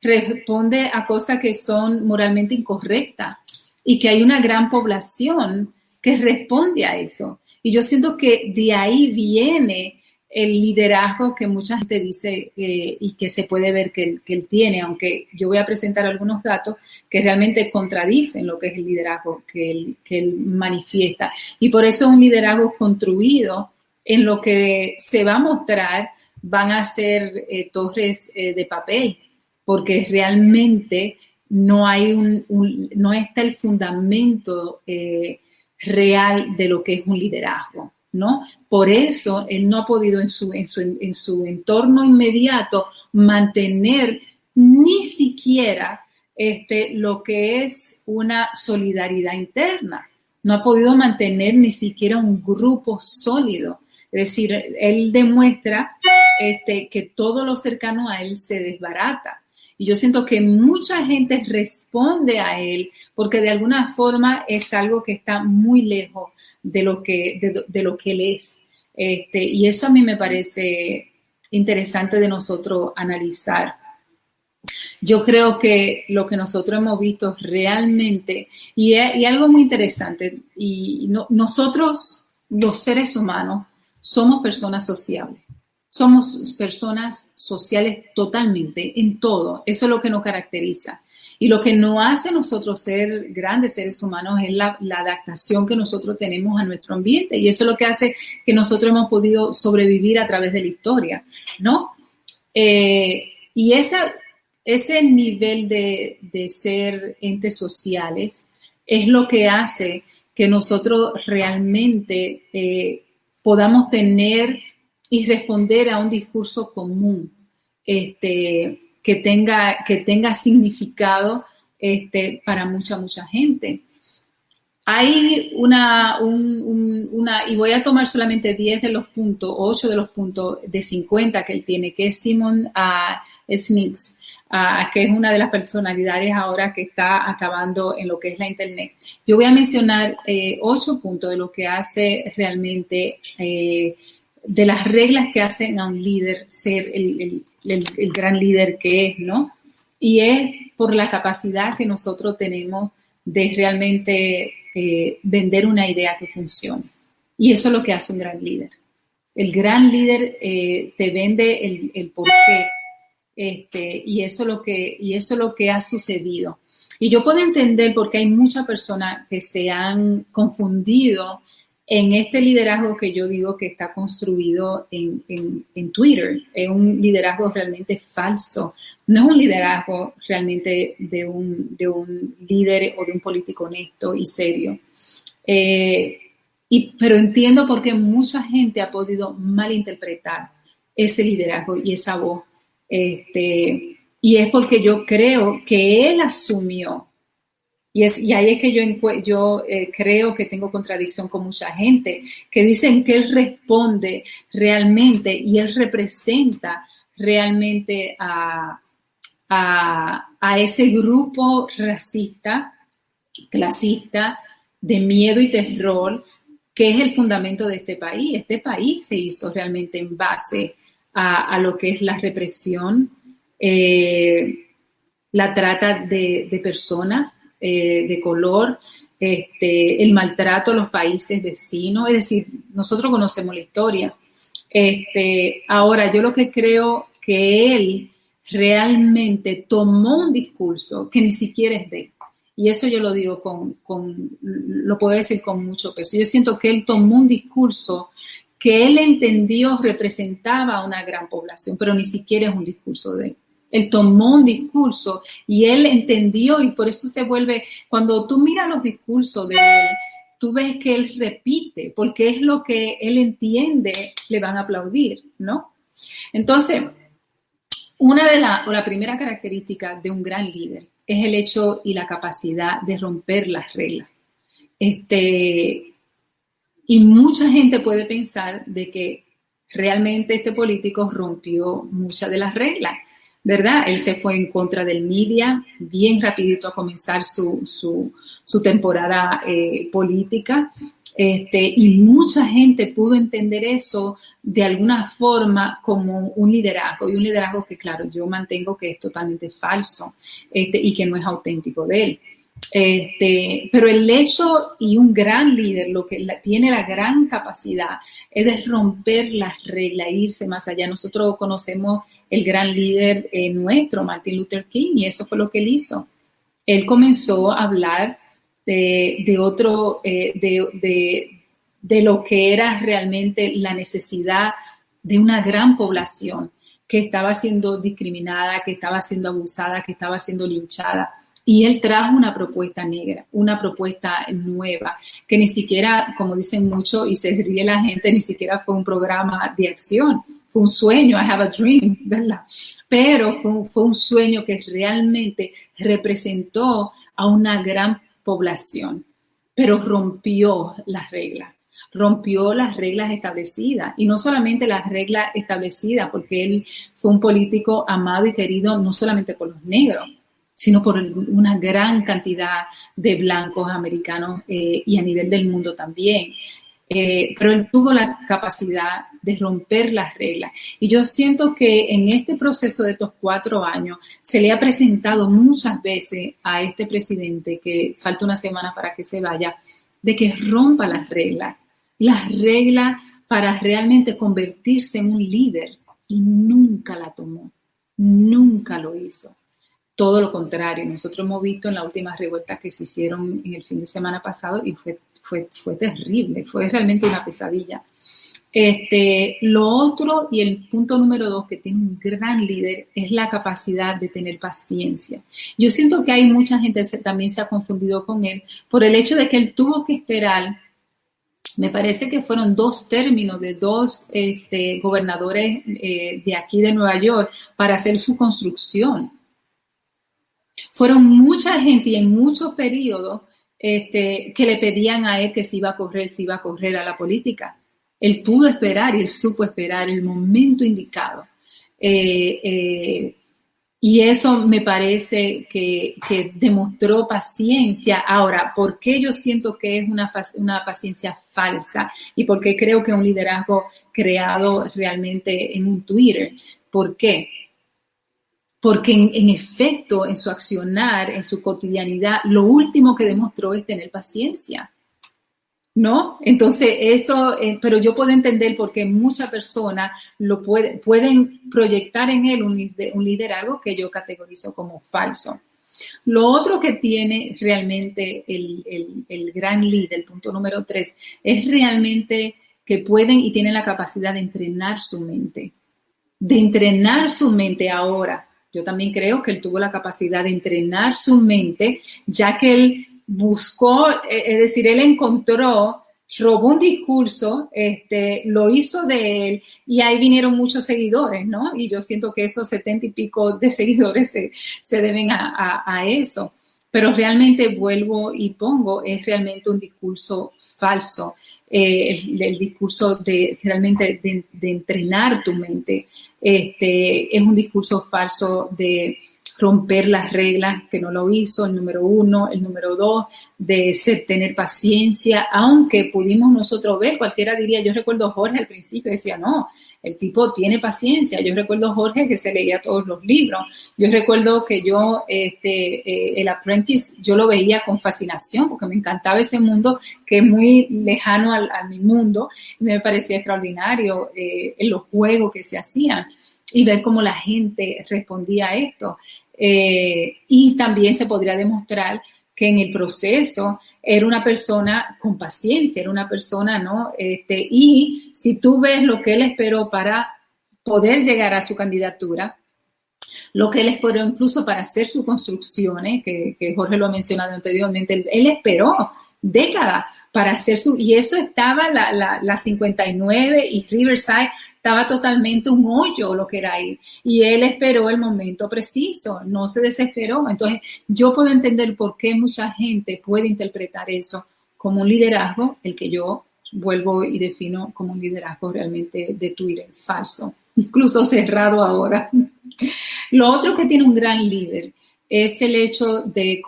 responde a cosas que son moralmente incorrectas, y que hay una gran población que responde a eso. Y yo siento que de ahí viene el liderazgo que mucha gente dice y que se puede ver que él tiene, aunque yo voy a presentar algunos datos que realmente contradicen lo que es el liderazgo que él manifiesta. Y por eso un liderazgo construido en lo que se va a mostrar van a ser torres de papel, porque realmente no está el fundamento real de lo que es un liderazgo, ¿no? Por eso él no ha podido en su entorno inmediato mantener ni siquiera lo que es una solidaridad interna. No ha podido mantener ni siquiera un grupo sólido. Es decir, él demuestra que todo lo cercano a él se desbarata. Y yo siento que mucha gente responde a él porque de alguna forma es algo que está muy lejos de lo que él es. Y eso a mí me parece interesante de nosotros analizar. Yo creo que lo que nosotros hemos visto realmente, y algo muy interesante, nosotros los seres humanos somos personas sociables. Somos personas sociales totalmente, en todo. Eso es lo que nos caracteriza. Y lo que nos hace a nosotros ser grandes seres humanos es la adaptación que nosotros tenemos a nuestro ambiente. Y eso es lo que hace que nosotros hemos podido sobrevivir a través de la historia, ¿no? Y ese nivel de ser entes sociales es lo que hace que nosotros realmente podamos tener y responder a un discurso común que tenga significado para mucha gente. Hay y voy a tomar solamente 10 de los puntos, 8 de los puntos de 50 que él tiene, que es Simon Sinek, que es una de las personalidades ahora que está acabando en lo que es la Internet. Yo voy a mencionar 8 puntos de lo que hace realmente, de las reglas que hacen a un líder ser el gran líder que es, ¿no? Y es por la capacidad que nosotros tenemos de realmente vender una idea que funcione. Y eso es lo que hace un gran líder. El gran líder te vende el porqué. Y eso es lo que ha sucedido. Y yo puedo entender porque hay muchas personas que se han confundido en este liderazgo que yo digo que está construido en Twitter. Es un liderazgo realmente falso. No es un liderazgo realmente de un líder o de un político honesto y serio. Pero entiendo por qué mucha gente ha podido malinterpretar ese liderazgo y esa voz. Y es porque yo creo que él asumió, y ahí es que yo creo que tengo contradicción con mucha gente, que dicen que él responde realmente y él representa realmente a ese grupo racista, clasista, de miedo y terror, que es el fundamento de este país. Este país se hizo realmente en base a lo que es la represión, la trata de personas de color, el maltrato a los países vecinos. Es decir, nosotros conocemos la historia. Ahora, yo lo que creo que él realmente tomó un discurso que ni siquiera es de él. Y eso yo lo digo lo puedo decir con mucho peso. Yo siento que él tomó un discurso que él entendió representaba a una gran población, pero ni siquiera es un discurso de él. Él tomó un discurso y él entendió, y por eso se vuelve, cuando tú miras los discursos de él, tú ves que él repite, porque es lo que él entiende, le van a aplaudir, ¿no? Entonces, la primera característica de un gran líder es el hecho y la capacidad de romper las reglas. Y mucha gente puede pensar de que realmente este político rompió muchas de las reglas, ¿verdad? Él se fue en contra del media bien rapidito a comenzar su temporada política. Y mucha gente pudo entender eso de alguna forma como un liderazgo, y un liderazgo que, claro, yo mantengo que es totalmente falso y que no es auténtico de él. Pero el hecho, y un gran líder, lo que tiene la gran capacidad es de romper las reglas, irse más allá. Nosotros conocemos el gran líder nuestro, Martin Luther King, y eso fue lo que él hizo. Él comenzó a hablar de lo que era realmente la necesidad de una gran población que estaba siendo discriminada, que estaba siendo abusada, que estaba siendo linchada. Y él trajo una propuesta negra, una propuesta nueva, que ni siquiera, como dicen mucho y se ríe la gente, ni siquiera fue un programa de acción. Fue un sueño, I have a dream, ¿verdad? Pero fue un sueño que realmente representó a una gran población, pero rompió las reglas establecidas, y no solamente las reglas establecidas, porque él fue un político amado y querido no solamente por los negros, sino por una gran cantidad de blancos americanos y a nivel del mundo también. Pero él tuvo la capacidad de romper las reglas. Y yo siento que en este proceso de estos 4 años se le ha presentado muchas veces a este presidente, que falta una semana para que se vaya, de que rompa las reglas para realmente convertirse en un líder, y nunca la tomó, nunca lo hizo. Todo lo contrario, nosotros hemos visto en las últimas revueltas que se hicieron en el fin de semana pasado, y fue terrible, fue realmente una pesadilla. Lo otro y el punto número 2 que tiene un gran líder es la capacidad de tener paciencia. Yo siento que hay mucha gente que también se ha confundido con él por el hecho de que él tuvo que esperar, me parece que fueron 2 términos de 2 gobernadores de aquí de Nueva York para hacer su construcción. Fueron mucha gente y en muchos periodos que le pedían a él que se iba a correr a la política. Él pudo esperar y él supo esperar el momento indicado. Y eso me parece que demostró paciencia. Ahora, ¿por qué yo siento que es una paciencia falsa? ¿Y por qué creo que es un liderazgo creado realmente en un Twitter? ¿Por qué? Porque en efecto, en su accionar, en su cotidianidad, lo último que demostró es tener paciencia, ¿no? Entonces eso, pero yo puedo entender por qué muchas personas pueden proyectar en él un liderazgo que yo categorizo como falso. Lo otro que tiene realmente el gran líder, el punto número 3, es realmente que pueden y tienen la capacidad de entrenar su mente. De entrenar su mente ahora. Yo también creo que él tuvo la capacidad de entrenar su mente, ya que él buscó, es decir, él encontró, robó un discurso, lo hizo de él y ahí vinieron muchos seguidores, ¿no? Y yo siento que esos 70 y pico de seguidores se deben a eso. Pero realmente vuelvo y pongo, es realmente un discurso falso. El discurso de realmente de entrenar tu mente. Es un discurso falso de romper las reglas, que no lo hizo, el número 1, el número 2, de tener paciencia, aunque pudimos nosotros ver, cualquiera diría, yo recuerdo a Jorge al principio, decía, no, el tipo tiene paciencia. Yo recuerdo a Jorge que se leía todos los libros. Yo recuerdo que yo, el Apprentice, yo lo veía con fascinación porque me encantaba ese mundo que es muy lejano a mi mundo y me parecía extraordinario en los juegos que se hacían y ver cómo la gente respondía a esto. Y también se podría demostrar que en el proceso era una persona con paciencia, era una persona, ¿no? Y si tú ves lo que él esperó para poder llegar a su candidatura, lo que él esperó incluso para hacer sus construcciones, que Jorge lo ha mencionado anteriormente, él esperó décadas para hacer y eso estaba la 59 y Riverside estaba totalmente un hoyo lo que era ahí. Y él esperó el momento preciso, no se desesperó. Entonces, yo puedo entender por qué mucha gente puede interpretar eso como un liderazgo, el que yo vuelvo y defino como un liderazgo realmente de Twitter, falso, incluso cerrado ahora. Lo otro que tiene un gran líder es el hecho de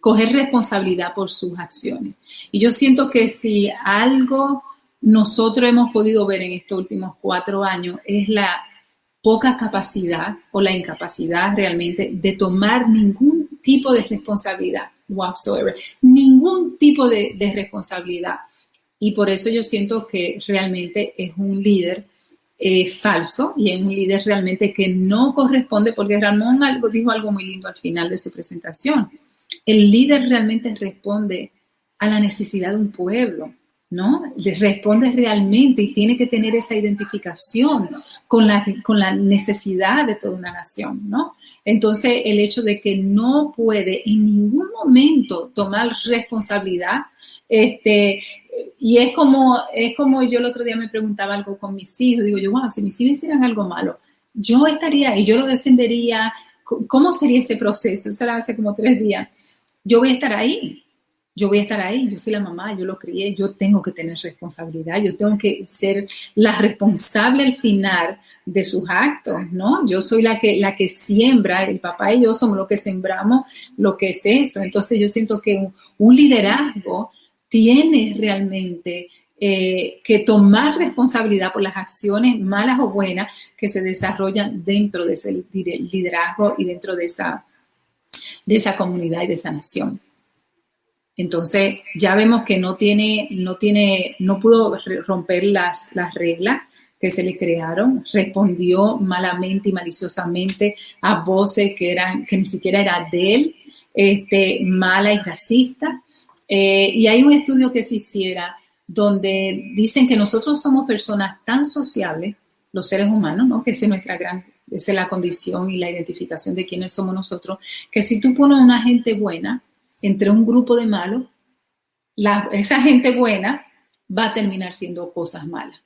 coger responsabilidad por sus acciones. Y yo siento que si algo nosotros hemos podido ver en estos últimos 4 años es la poca capacidad o la incapacidad realmente de tomar ningún tipo de responsabilidad whatsoever, ningún tipo de responsabilidad. Y por eso yo siento que realmente es un líder falso y es un líder realmente que no corresponde, porque Ramón dijo algo muy lindo al final de su presentación. El líder realmente responde a la necesidad de un pueblo, ¿no? Le responde realmente y tiene que tener esa identificación con la necesidad de toda una nación, ¿no? Entonces, el hecho de que no puede en ningún momento tomar responsabilidad, y es como yo el otro día me preguntaba algo con mis hijos, digo yo, wow, si mis hijos hicieran algo malo, yo estaría ahí, yo lo defendería. ¿Cómo sería ese proceso? Eso era hace como 3 días. Yo voy a estar ahí, yo soy la mamá, yo lo crié, yo tengo que tener responsabilidad, yo tengo que ser la responsable al final de sus actos, ¿no? Yo soy la que siembra, el papá y yo somos los que sembramos lo que es eso. Entonces yo siento que un liderazgo tiene realmente que tomar responsabilidad por las acciones malas o buenas que se desarrollan dentro de ese liderazgo y dentro de esa comunidad y de esa nación. Entonces, ya vemos que no pudo romper las reglas que se le crearon, respondió malamente y maliciosamente a voces que ni siquiera era de él, mala y racista. Y hay un estudio que se hiciera donde dicen que nosotros somos personas tan sociables, los seres humanos, ¿no? Que esa es la condición y la identificación de quiénes somos nosotros, que si tú pones una gente buena entre un grupo de malos, esa gente buena va a terminar siendo cosas malas.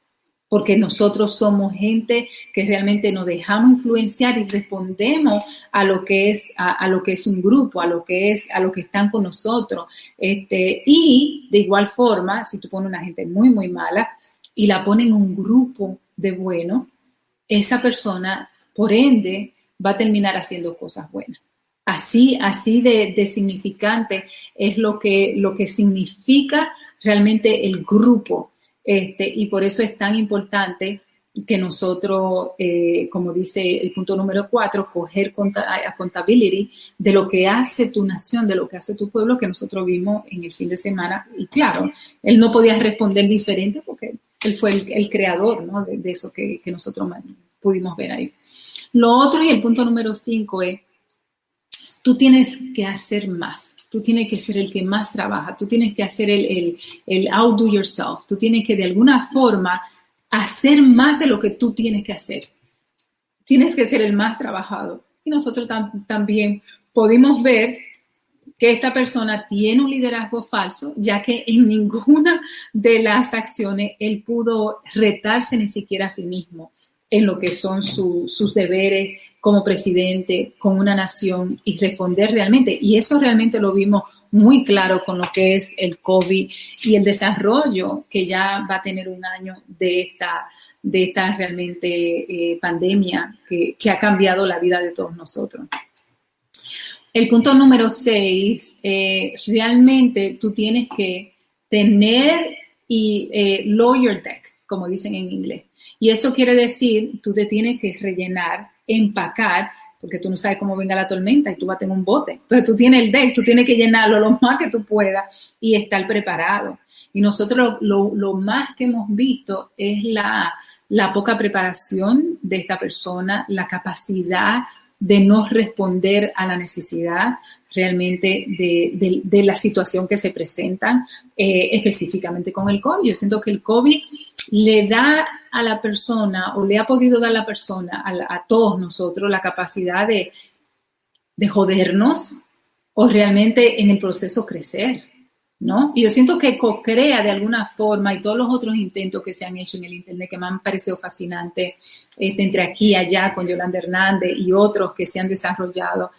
Porque nosotros somos gente que realmente nos dejamos influenciar y respondemos a lo que es un grupo, a lo que están con nosotros. Y de igual forma, si tú pones una gente muy, muy mala y la pones en un grupo de buenos, esa persona, por ende, va a terminar haciendo cosas buenas. Así de significante es lo que significa realmente el grupo. Y por eso es tan importante que nosotros, como dice el punto número 4, coger accountability de lo que hace tu nación, de lo que hace tu pueblo, que nosotros vimos en el fin de semana. Y claro, él no podía responder diferente porque él fue el creador, ¿no? de eso que nosotros pudimos ver ahí. Lo otro, y el punto número 5 es, tú tienes que hacer más. Tú tienes que ser el que más trabaja. Tú tienes que hacer el outdo yourself. Tú tienes que de alguna forma hacer más de lo que tú tienes que hacer. Tienes que ser el más trabajador. Y nosotros también pudimos ver que esta persona tiene un liderazgo falso, ya que en ninguna de las acciones él pudo retarse ni siquiera a sí mismo en lo que son sus deberes como presidente, con una nación y responder realmente. Y eso realmente lo vimos muy claro con lo que es el COVID y el desarrollo que ya va a tener un año de esta realmente pandemia que ha cambiado la vida de todos nosotros. El punto número 6, realmente tú tienes que tener y low your deck, como dicen en inglés. Y eso quiere decir, tú te tienes que rellenar, empacar, porque tú no sabes cómo venga la tormenta y tú vas a tener un bote. Entonces tú tienes el deck, tú tienes que llenarlo lo más que tú puedas y estar preparado. Y nosotros lo más que hemos visto es la poca preparación de esta persona, la capacidad de no responder a la necesidad realmente de la situación que se presenta, específicamente con el COVID. Yo siento que el COVID le da a la persona, o le ha podido dar a la persona, a todos nosotros, la capacidad de jodernos o realmente en el proceso crecer, ¿no? Y yo siento que co-crea de alguna forma, y todos los otros intentos que se han hecho en el internet que me han parecido fascinantes, entre aquí y allá con Yolanda Hernández y otros que se han desarrollado,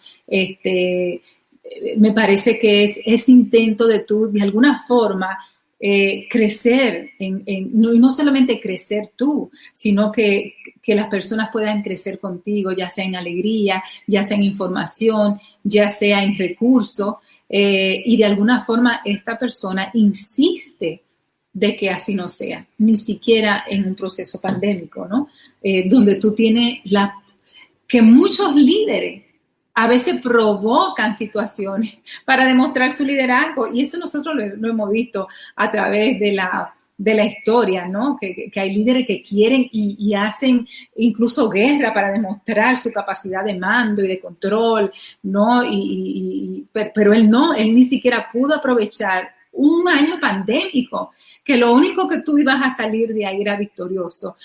me parece que es ese intento de tú, de alguna forma, crecer, no solamente crecer tú, sino que las personas puedan crecer contigo, ya sea en alegría, ya sea en información, ya sea en recursos, y de alguna forma esta persona insiste de que así no sea, ni siquiera en un proceso pandémico, ¿no? Donde tú tienes que muchos líderes a veces provocan situaciones para demostrar su liderazgo, y eso nosotros lo hemos visto a través de la historia, ¿no? Que hay líderes que quieren y hacen incluso guerra para demostrar su capacidad de mando y de control, ¿no? Pero él ni siquiera pudo aprovechar un año pandémico, que lo único que tú ibas a salir de ahí era victorioso,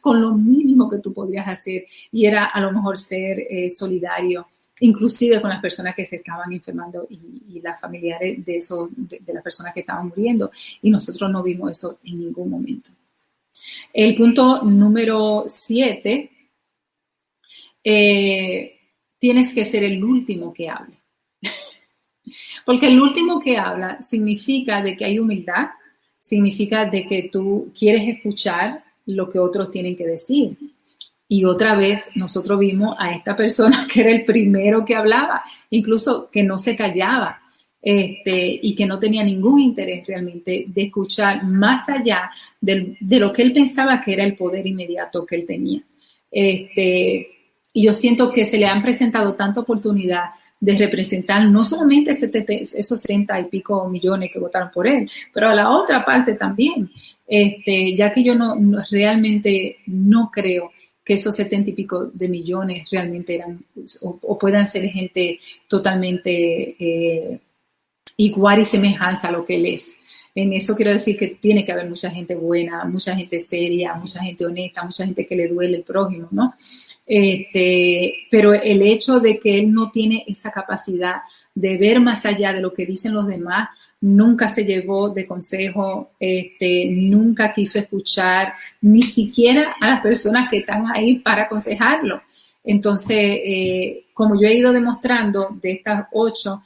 con lo mínimo que tú podías hacer, y era a lo mejor ser solidario, inclusive con las personas que se estaban enfermando y las familiares de las personas que estaban muriendo, y nosotros no vimos eso en ningún momento. El punto número 7, tienes que ser el último que hable. Porque el último que habla significa de que hay humildad, significa de que tú quieres escuchar lo que otros tienen que decir. Y otra vez nosotros vimos a esta persona que era el primero que hablaba, incluso que no se callaba, y que no tenía ningún interés realmente de escuchar más allá de lo que él pensaba que era el poder inmediato que él tenía. Y yo siento que se le han presentado tanta oportunidad de representar no solamente esos 70 y pico millones que votaron por él, pero a la otra parte también, ya que yo realmente no creo que esos 70 y pico de millones realmente eran o puedan ser gente totalmente igual y semejanza a lo que él es. En eso quiero decir que tiene que haber mucha gente buena, mucha gente seria, mucha gente honesta, mucha gente que le duele el prójimo, ¿no? Pero el hecho de que él no tiene esa capacidad de ver más allá de lo que dicen los demás, nunca se llevó de consejo, nunca quiso escuchar ni siquiera a las personas que están ahí para aconsejarlo. Entonces, como yo he ido demostrando, de estas 8,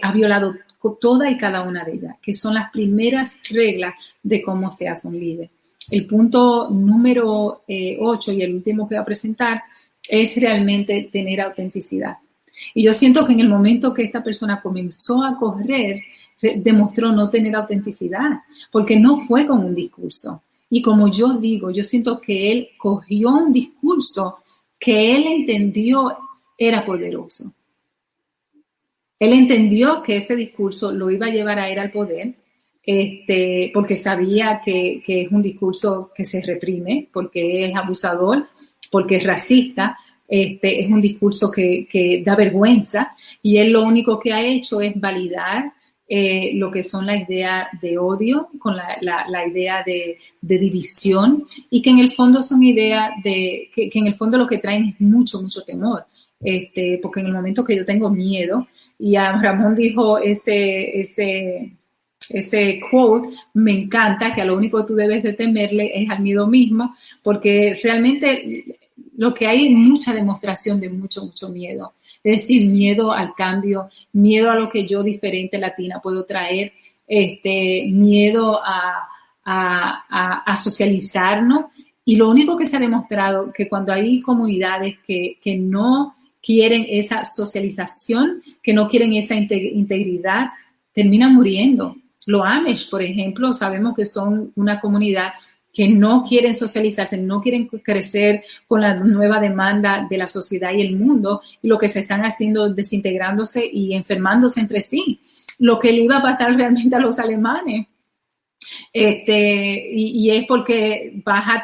ha violado toda y cada una de ellas, que son las primeras reglas de cómo se hace un líder. El punto número 8 y el último que voy a presentar es realmente tener autenticidad. Y yo siento que en el momento que esta persona comenzó a correr, demostró no tener autenticidad, porque no fue con un discurso. Y como yo digo, yo siento que él cogió un discurso que él entendió era poderoso. Él entendió que ese discurso lo iba a llevar a él al poder, porque sabía que es un discurso que se reprime, porque es abusador, porque es racista, es un discurso que da vergüenza, y él lo único que ha hecho es validar lo que son la idea de odio con la idea de división, y que en el fondo son ideas que en el fondo lo que traen es mucho, mucho temor, porque en el momento que yo tengo miedo, y a Ramón dijo ese quote, me encanta, que a lo único que tú debes de temerle es al miedo mismo, porque realmente lo que hay es mucha demostración de mucho, mucho miedo. Es decir, miedo al cambio, miedo a lo que yo, diferente latina, puedo traer, miedo a socializarnos. Y lo único que se ha demostrado que cuando hay comunidades que no quieren esa socialización, que no quieren esa integridad, terminan muriendo. Los Amish, por ejemplo, sabemos que son una comunidad que no quieren socializarse, no quieren crecer con la nueva demanda de la sociedad y el mundo, y lo que se están haciendo es desintegrándose y enfermándose entre sí. Lo que le iba a pasar realmente a los alemanes. Y es porque vas a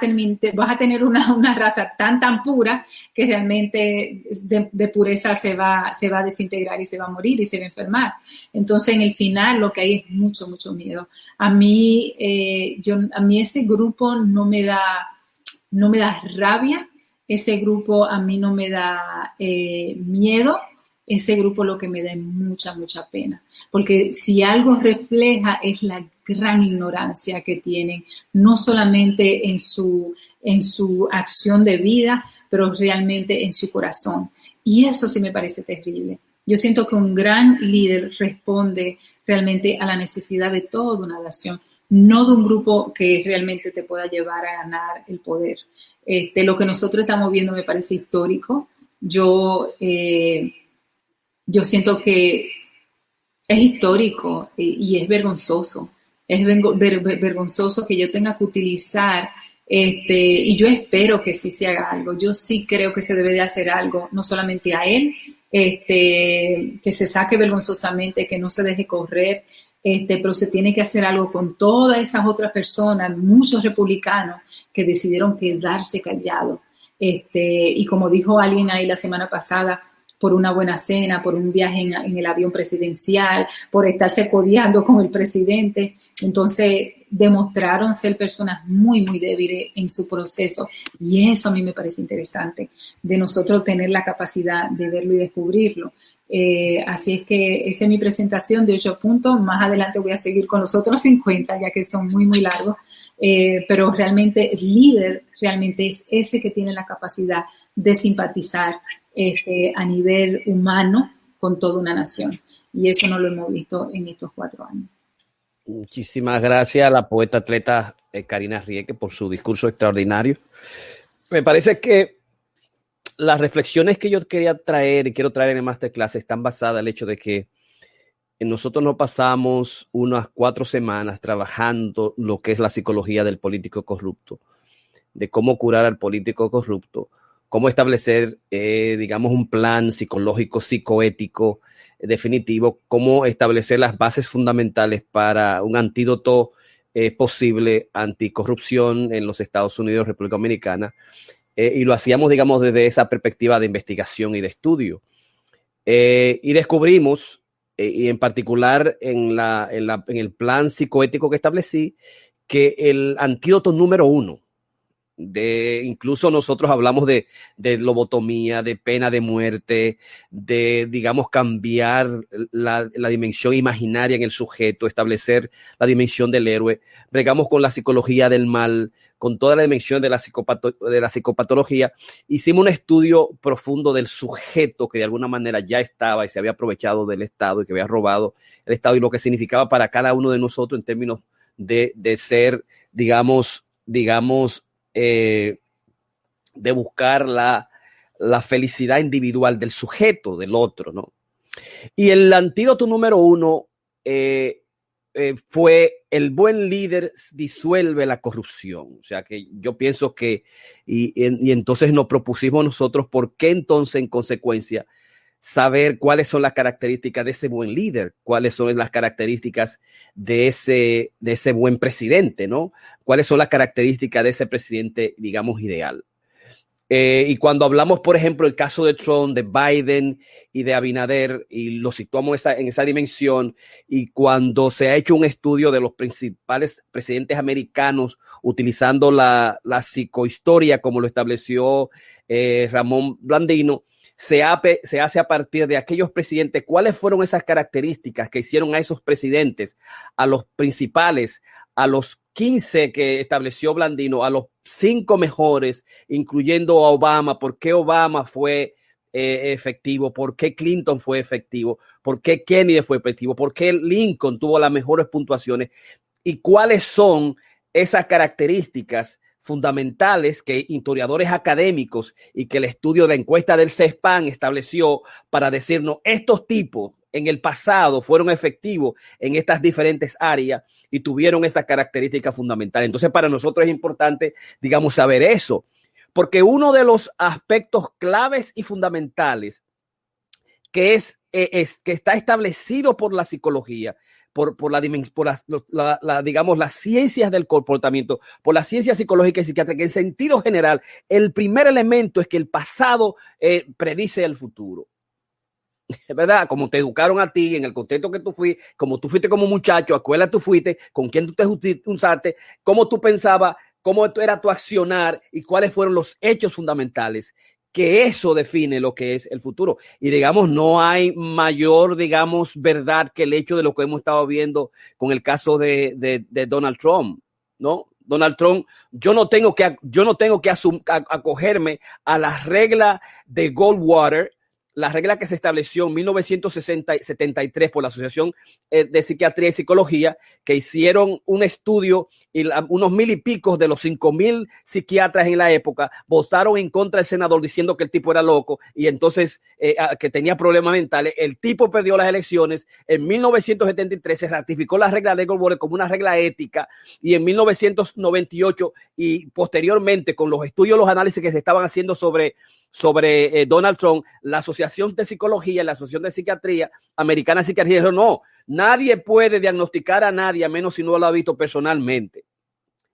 tener una raza tan pura que realmente de pureza se va a desintegrar y se va a morir y se va a enfermar. Entonces, en el final, lo que hay es mucho, mucho miedo. A mí ese grupo no me da rabia, ese grupo a mí no me da miedo. Ese grupo lo que me da es mucha, mucha pena. Porque si algo refleja es la gran ignorancia que tienen, no solamente en su acción de vida, pero realmente en su corazón. Y eso sí me parece terrible. Yo siento que un gran líder responde realmente a la necesidad de toda una nación, no de un grupo que realmente te pueda llevar a ganar el poder. Lo que nosotros estamos viendo me parece histórico. Yo siento que es histórico y es vergonzoso. Es vergonzoso que yo tenga que utilizar, y yo espero que sí se haga algo. Yo sí creo que se debe de hacer algo, no solamente a él, que se saque vergonzosamente, que no se deje correr, pero se tiene que hacer algo con todas esas otras personas, muchos republicanos que decidieron quedarse callados. Y como dijo alguien ahí la semana pasada, por una buena cena, por un viaje en el avión presidencial, por estarse codeando con el presidente. Entonces, demostraron ser personas muy, muy débiles en su proceso. Y eso a mí me parece interesante, de nosotros tener la capacidad de verlo y descubrirlo. Así es que esa es mi presentación de 8 puntos. Más adelante voy a seguir con los otros 50, ya que son muy, muy largos. Pero realmente el líder realmente es ese que tiene la capacidad de simpatizar a nivel humano con toda una nación. Y eso no lo hemos visto en estos 4 años. Muchísimas gracias a la poeta atleta Karina Rieke por su discurso extraordinario. Me parece que las reflexiones que yo quería traer y quiero traer en el Masterclass están basadas en el hecho de que nosotros nos pasamos unas 4 semanas trabajando lo que es la psicología del político corrupto, de cómo curar al político corrupto, cómo establecer, digamos, un plan psicológico, psicoético definitivo, cómo establecer las bases fundamentales para un antídoto posible anticorrupción en los Estados Unidos, República Dominicana, y lo hacíamos, digamos, desde esa perspectiva de investigación y de estudio. Y descubrimos y en particular en el plan psicoético que establecí, que el antídoto número 1, incluso nosotros hablamos de lobotomía, de pena de muerte, de, digamos, cambiar la dimensión imaginaria en el sujeto, establecer la dimensión del héroe. Bregamos con la psicología del mal, con toda la dimensión de la psicopatología. Hicimos un estudio profundo del sujeto que de alguna manera ya estaba y se había aprovechado del Estado y que había robado el Estado y lo que significaba para cada uno de nosotros en términos de ser, digamos, de buscar la felicidad individual del sujeto, del otro, ¿no? Y el antídoto número 1 fue: el buen líder disuelve la corrupción. O sea que yo pienso que, y entonces nos propusimos nosotros, ¿por qué entonces en consecuencia saber cuáles son las características de ese buen líder, cuáles son las características de ese buen presidente, ¿no? ¿Cuáles son las características de ese presidente, digamos, ideal? Y cuando hablamos, por ejemplo, el caso de Trump, de Biden y de Abinader, y lo situamos en esa dimensión, y cuando se ha hecho un estudio de los principales presidentes americanos utilizando la psicohistoria, como lo estableció Ramón Blandino, se hace a partir de aquellos presidentes, cuáles fueron esas características que hicieron a esos presidentes, a los principales, a los 15 que estableció Blandino, a los 5 mejores, incluyendo a Obama. ¿Por qué Obama fue efectivo? ¿Por qué Clinton fue efectivo? ¿Por qué Kennedy fue efectivo? ¿Por qué Lincoln tuvo las mejores puntuaciones? ¿Y cuáles son esas características fundamentales que historiadores académicos y que el estudio de encuesta del CESPAN estableció para decirnos: estos tipos en el pasado fueron efectivos en estas diferentes áreas y tuvieron estas características fundamentales? Entonces, para nosotros es importante, digamos, saber eso, porque uno de los aspectos claves y fundamentales que está establecido por la psicología, digamos, las ciencias del comportamiento, por la ciencia psicológica y psiquiátrica, en sentido general, el primer elemento es que el pasado predice el futuro. ¿Verdad? Como te educaron a ti, en el contexto que tú fuiste, como tú fuiste como muchacho, a escuela tú fuiste, con quién tú te usaste, cómo tú pensabas, cómo era tu accionar y cuáles fueron los hechos fundamentales, que eso define lo que es el futuro. Y digamos, no hay mayor, digamos, verdad que el hecho de lo que hemos estado viendo con el caso de Donald Trump, ¿no? Donald Trump, yo no tengo que acogerme a la regla de Goldwater, la regla que se estableció en 1973 por la Asociación de Psiquiatría y Psicología, que hicieron un estudio y unos 1,000 y pico de los 5,000 psiquiatras en la época votaron en contra del senador diciendo que el tipo era loco y entonces que tenía problemas mentales. El tipo perdió las elecciones. En 1973 se ratificó la regla de Goldwater como una regla ética, y en 1998 y posteriormente, con los estudios, los análisis que se estaban haciendo sobre Donald Trump, la Asociación de Psicología y la Asociación de Psiquiatría Americana de Psiquiatría dijeron: no, nadie puede diagnosticar a nadie a menos si no lo ha visto personalmente,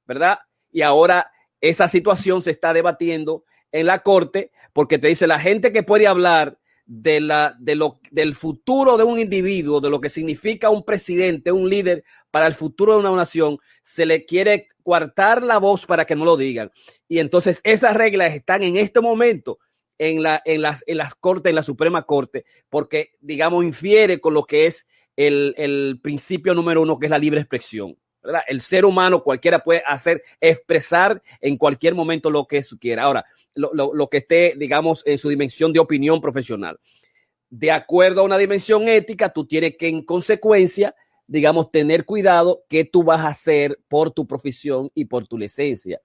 ¿verdad? Y ahora esa situación se está debatiendo en la corte, porque te dice: la gente que puede hablar del futuro de un individuo, de lo que significa un presidente, un líder para el futuro de una nación, se le quiere coartar la voz para que no lo digan. Y entonces esas reglas están en este momento en las cortes, en la Suprema Corte, porque, digamos, infiere con lo que es el principio número 1, que es la libre expresión, ¿verdad? El ser humano, cualquiera puede expresar en cualquier momento lo que quiera. Ahora, lo que esté, digamos, en su dimensión de opinión profesional. De acuerdo a una dimensión ética, tú tienes que, en consecuencia, digamos, tener cuidado qué tú vas a hacer por tu profesión y por tu licencia.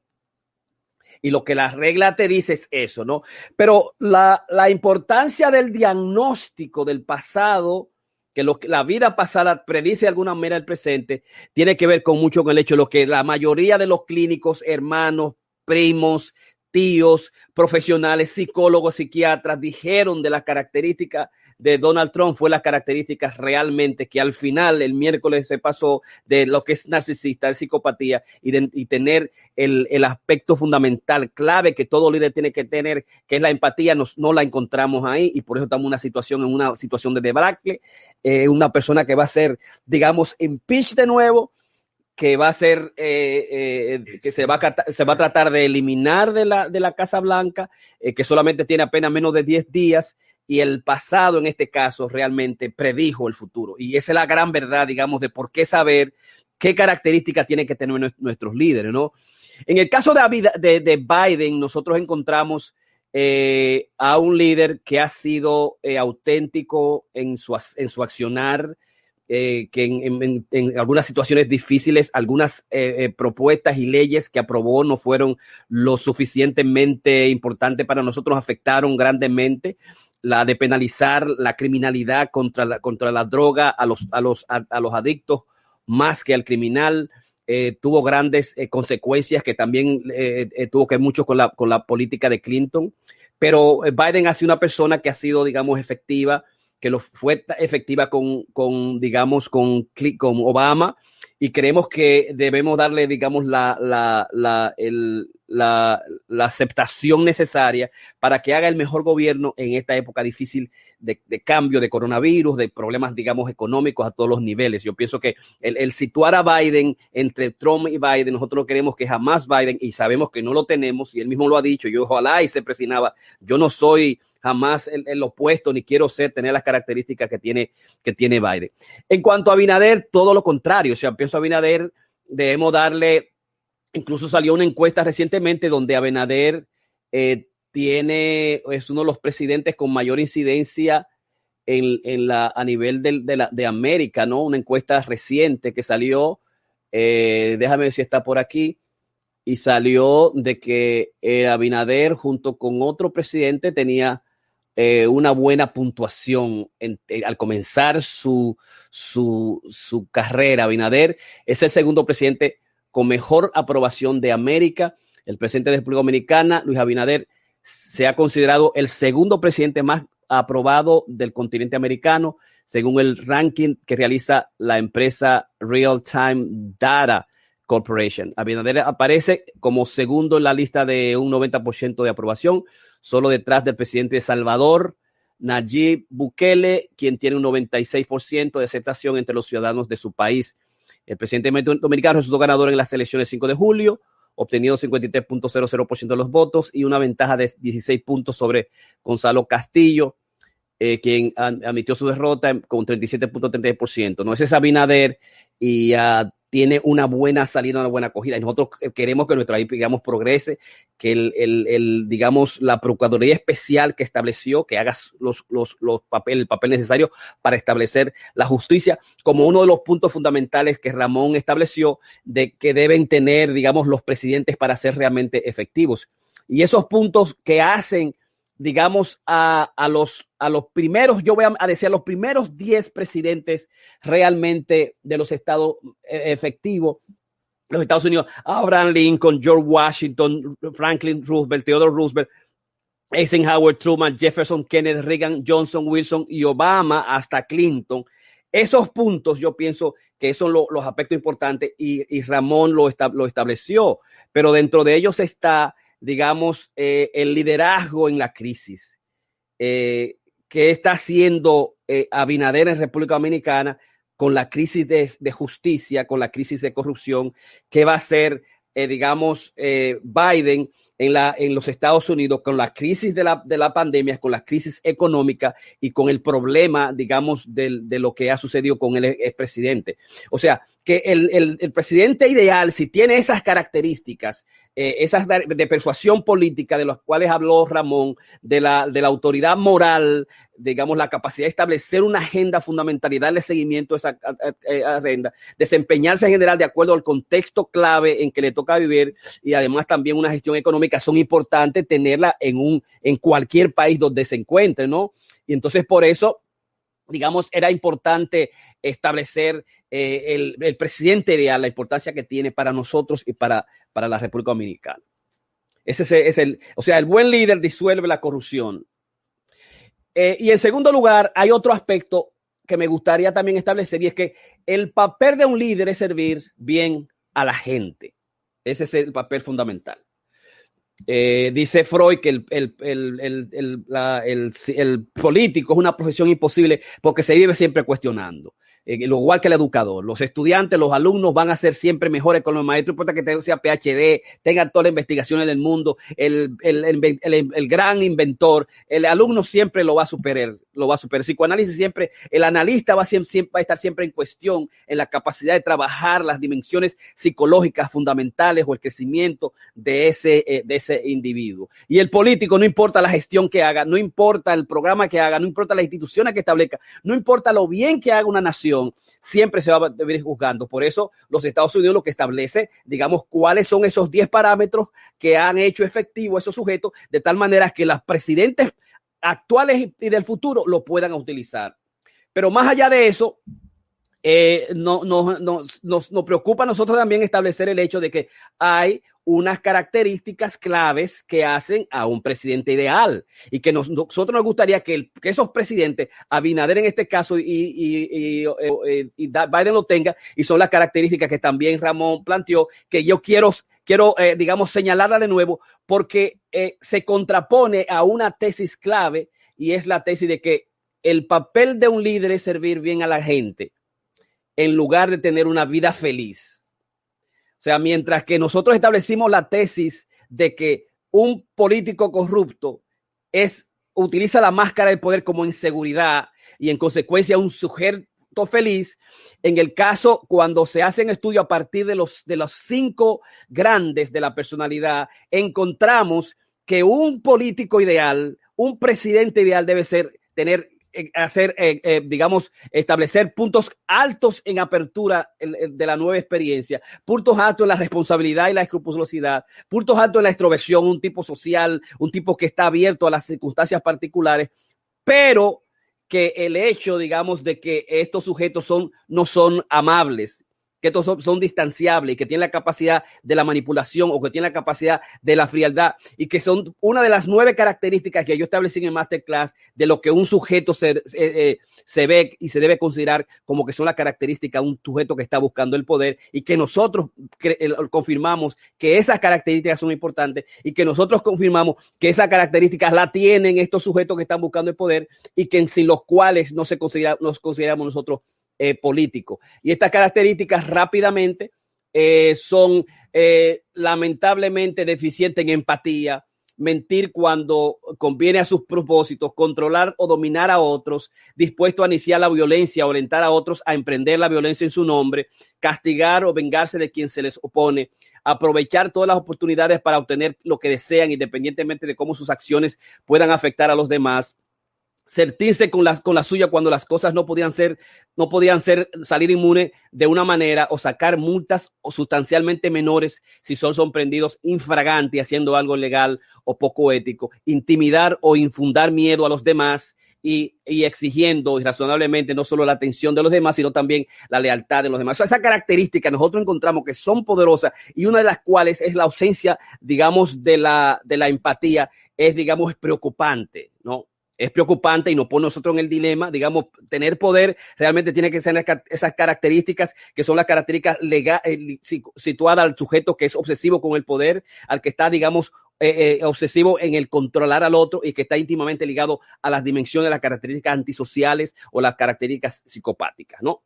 Y lo que la regla te dice es eso, ¿no? Pero la importancia del diagnóstico del pasado, que la vida pasada predice de alguna manera el presente, tiene que ver mucho con el hecho de lo que la mayoría de los clínicos, hermanos, primos, tíos, profesionales, psicólogos, psiquiatras dijeron de las características de Donald Trump fue las características realmente que al final, el miércoles, se pasó de lo que es narcisista, de psicopatía y tener el aspecto fundamental, clave que todo líder tiene que tener, que es la empatía. No la encontramos ahí y por eso estamos en una situación de debacle. Una persona que va a ser, digamos, impeach de nuevo, que va a ser, que se va a tratar de eliminar de la Casa Blanca, que solamente tiene apenas menos de 10 días, y el pasado en este caso realmente predijo el futuro. Y esa es la gran verdad, digamos, de por qué saber qué características tienen que tener nuestros líderes, ¿no? En el caso de Biden, nosotros encontramos a un líder que ha sido auténtico en su accionar, que en algunas situaciones difíciles, algunas propuestas y leyes que aprobó no fueron lo suficientemente importantes para nosotros, afectaron grandemente. La de penalizar la criminalidad contra la droga a los adictos más que al criminal, tuvo grandes consecuencias que también tuvo que ver mucho con la política de Clinton. Pero Biden ha sido una persona que ha sido, digamos, efectiva, que fue efectiva con Obama, y creemos que debemos darle, digamos, la aceptación necesaria para que haga el mejor gobierno en esta época difícil de cambio, de coronavirus, de problemas, digamos, económicos a todos los niveles. Yo pienso que el situar a Biden entre Trump y Biden, nosotros no queremos que jamás Biden, y sabemos que no lo tenemos, y él mismo lo ha dicho, yo ojalá y se presionaba, yo no soy jamás el opuesto, ni quiero tener las características que tiene Biden. En cuanto a Abinader, todo lo contrario. O sea, pienso a Abinader, debemos darle, incluso salió una encuesta recientemente donde Abinader es uno de los presidentes con mayor incidencia a nivel de América, ¿no? Una encuesta reciente que salió, déjame ver si está por aquí, y salió de que Abinader junto con otro presidente tenía una buena puntuación al comenzar su carrera. Abinader es el segundo presidente con mejor aprobación de América. El presidente de la República Dominicana, Luis Abinader, se ha considerado el segundo presidente más aprobado del continente americano, según el ranking que realiza la empresa Real Time Data Corporation. Abinader aparece como segundo en la lista de un 90% de aprobación, solo detrás del presidente de Salvador, Nayib Bukele, quien tiene un 96% de aceptación entre los ciudadanos de su país. El presidente dominicano resultó ganador en las elecciones del 5 de julio, obteniendo 53.00% de los votos y una ventaja de 16 puntos sobre Gonzalo Castillo, quien admitió su derrota con 37.36%. No, ese es Abinader y tiene una buena salida, una buena acogida. Y nosotros queremos que nuestro país, digamos, progrese, que digamos, la Procuraduría Especial que estableció, que haga el papel necesario para establecer la justicia, como uno de los puntos fundamentales que Ramón estableció de que deben tener, digamos, los presidentes para ser realmente efectivos. Y esos puntos que hacen, digamos, a los primeros, yo voy a decir, a los primeros 10 presidentes realmente de los estados efectivos, los Estados Unidos: Abraham Lincoln, George Washington, Franklin Roosevelt, Theodore Roosevelt, Eisenhower, Truman, Jefferson, Kennedy, Reagan, Johnson, Wilson y Obama hasta Clinton. Esos puntos yo pienso que son los aspectos importantes y Ramón lo estableció, pero dentro de ellos está, digamos, el liderazgo en la crisis que está haciendo Abinader en República Dominicana con la crisis de justicia, con la crisis de corrupción, que va a hacer, digamos, Biden en los Estados Unidos con la crisis de la pandemia, con la crisis económica y con el problema, digamos, de lo que ha sucedido con el expresidente. O sea, que el presidente ideal, si tiene esas características, esas de persuasión política de las cuales habló Ramón, de la autoridad moral, digamos, la capacidad de establecer una agenda fundamental y darle seguimiento a esa agenda, desempeñarse en general de acuerdo al contexto clave en que le toca vivir, y además también una gestión económica, son importantes tenerla en cualquier país donde se encuentre, ¿no? Y entonces por eso, digamos, era importante establecer el presidente ideal, la importancia que tiene para nosotros y para la República Dominicana. O sea, el buen líder disuelve la corrupción. Y en segundo lugar, hay otro aspecto que me gustaría también establecer, y es que el papel de un líder es servir bien a la gente. Ese es el papel fundamental. Dice Freud que el político es una profesión imposible porque se vive siempre cuestionando. Lo igual que el educador, los estudiantes, los alumnos van a ser siempre mejores con los maestros, no importa que sea PhD, tengan todas las investigaciones del mundo, el gran inventor, el alumno siempre lo va a superar. Psicoanálisis siempre, el analista va a estar siempre en cuestión en la capacidad de trabajar las dimensiones psicológicas fundamentales o el crecimiento de ese individuo. Y el político, no importa la gestión que haga, no importa el programa que haga, no importa las instituciones que establezca, no importa lo bien que haga una nación, siempre se va a venir juzgando. Por eso los Estados Unidos lo que establece, digamos, cuáles son esos 10 parámetros que han hecho efectivo esos sujetos, de tal manera que los presidentes actuales y del futuro lo puedan utilizar. Pero más allá de eso, nos preocupa a nosotros también establecer el hecho de que hay unas características claves que hacen a un presidente ideal y que nosotros nos gustaría que esos presidentes, Abinader en este caso y Biden lo tenga, y son las características que también Ramón planteó, que yo quiero digamos, señalarla de nuevo porque se contrapone a una tesis clave, y es la tesis de que el papel de un líder es servir bien a la gente en lugar de tener una vida feliz. O sea, mientras que nosotros establecimos la tesis de que un político corrupto utiliza la máscara del poder como inseguridad y en consecuencia un sujeto feliz, en el caso cuando se hacen estudios a partir de los 5 grandes de la personalidad, encontramos que un político ideal, un presidente ideal debe digamos, establecer puntos altos en apertura de la nueva experiencia, puntos altos en la responsabilidad y la escrupulosidad, puntos altos en la extroversión, un tipo social, un tipo que está abierto a las circunstancias particulares, pero que el hecho, digamos, de que estos sujetos no son amables, que estos son distanciables y que tienen la capacidad de la manipulación o que tienen la capacidad de la frialdad, y que son una de las 9 características que yo establecí en el masterclass de lo que un sujeto se ve y se debe considerar como que son las características de un sujeto que está buscando el poder, y que nosotros confirmamos que esas características son importantes y que nosotros confirmamos que esas características la tienen estos sujetos que están buscando el poder y que sin los cuales nos consideramos nosotros político. Y estas características rápidamente son lamentablemente deficientes en empatía, mentir cuando conviene a sus propósitos, controlar o dominar a otros, dispuesto a iniciar la violencia, orientar a otros a emprender la violencia en su nombre, castigar o vengarse de quien se les opone, aprovechar todas las oportunidades para obtener lo que desean, independientemente de cómo sus acciones puedan afectar a los demás, sentirse con la suya cuando las cosas no podían salir inmunes de una manera, o sacar multas o sustancialmente menores si son sorprendidos infraganti haciendo algo legal o poco ético, intimidar o infundar miedo a los demás y exigiendo irrazonablemente no solo la atención de los demás, sino también la lealtad de los demás. Esa característica nosotros encontramos que son poderosas, y una de las cuales es la ausencia, digamos, de la empatía, es preocupante, ¿no? Es preocupante y nos pone nosotros en el dilema, digamos, tener poder realmente tiene que ser esas características que son las características situadas al sujeto que es obsesivo con el poder, al que está, digamos, obsesivo en el controlar al otro y que está íntimamente ligado a las dimensiones de las características antisociales o las características psicopáticas, ¿no?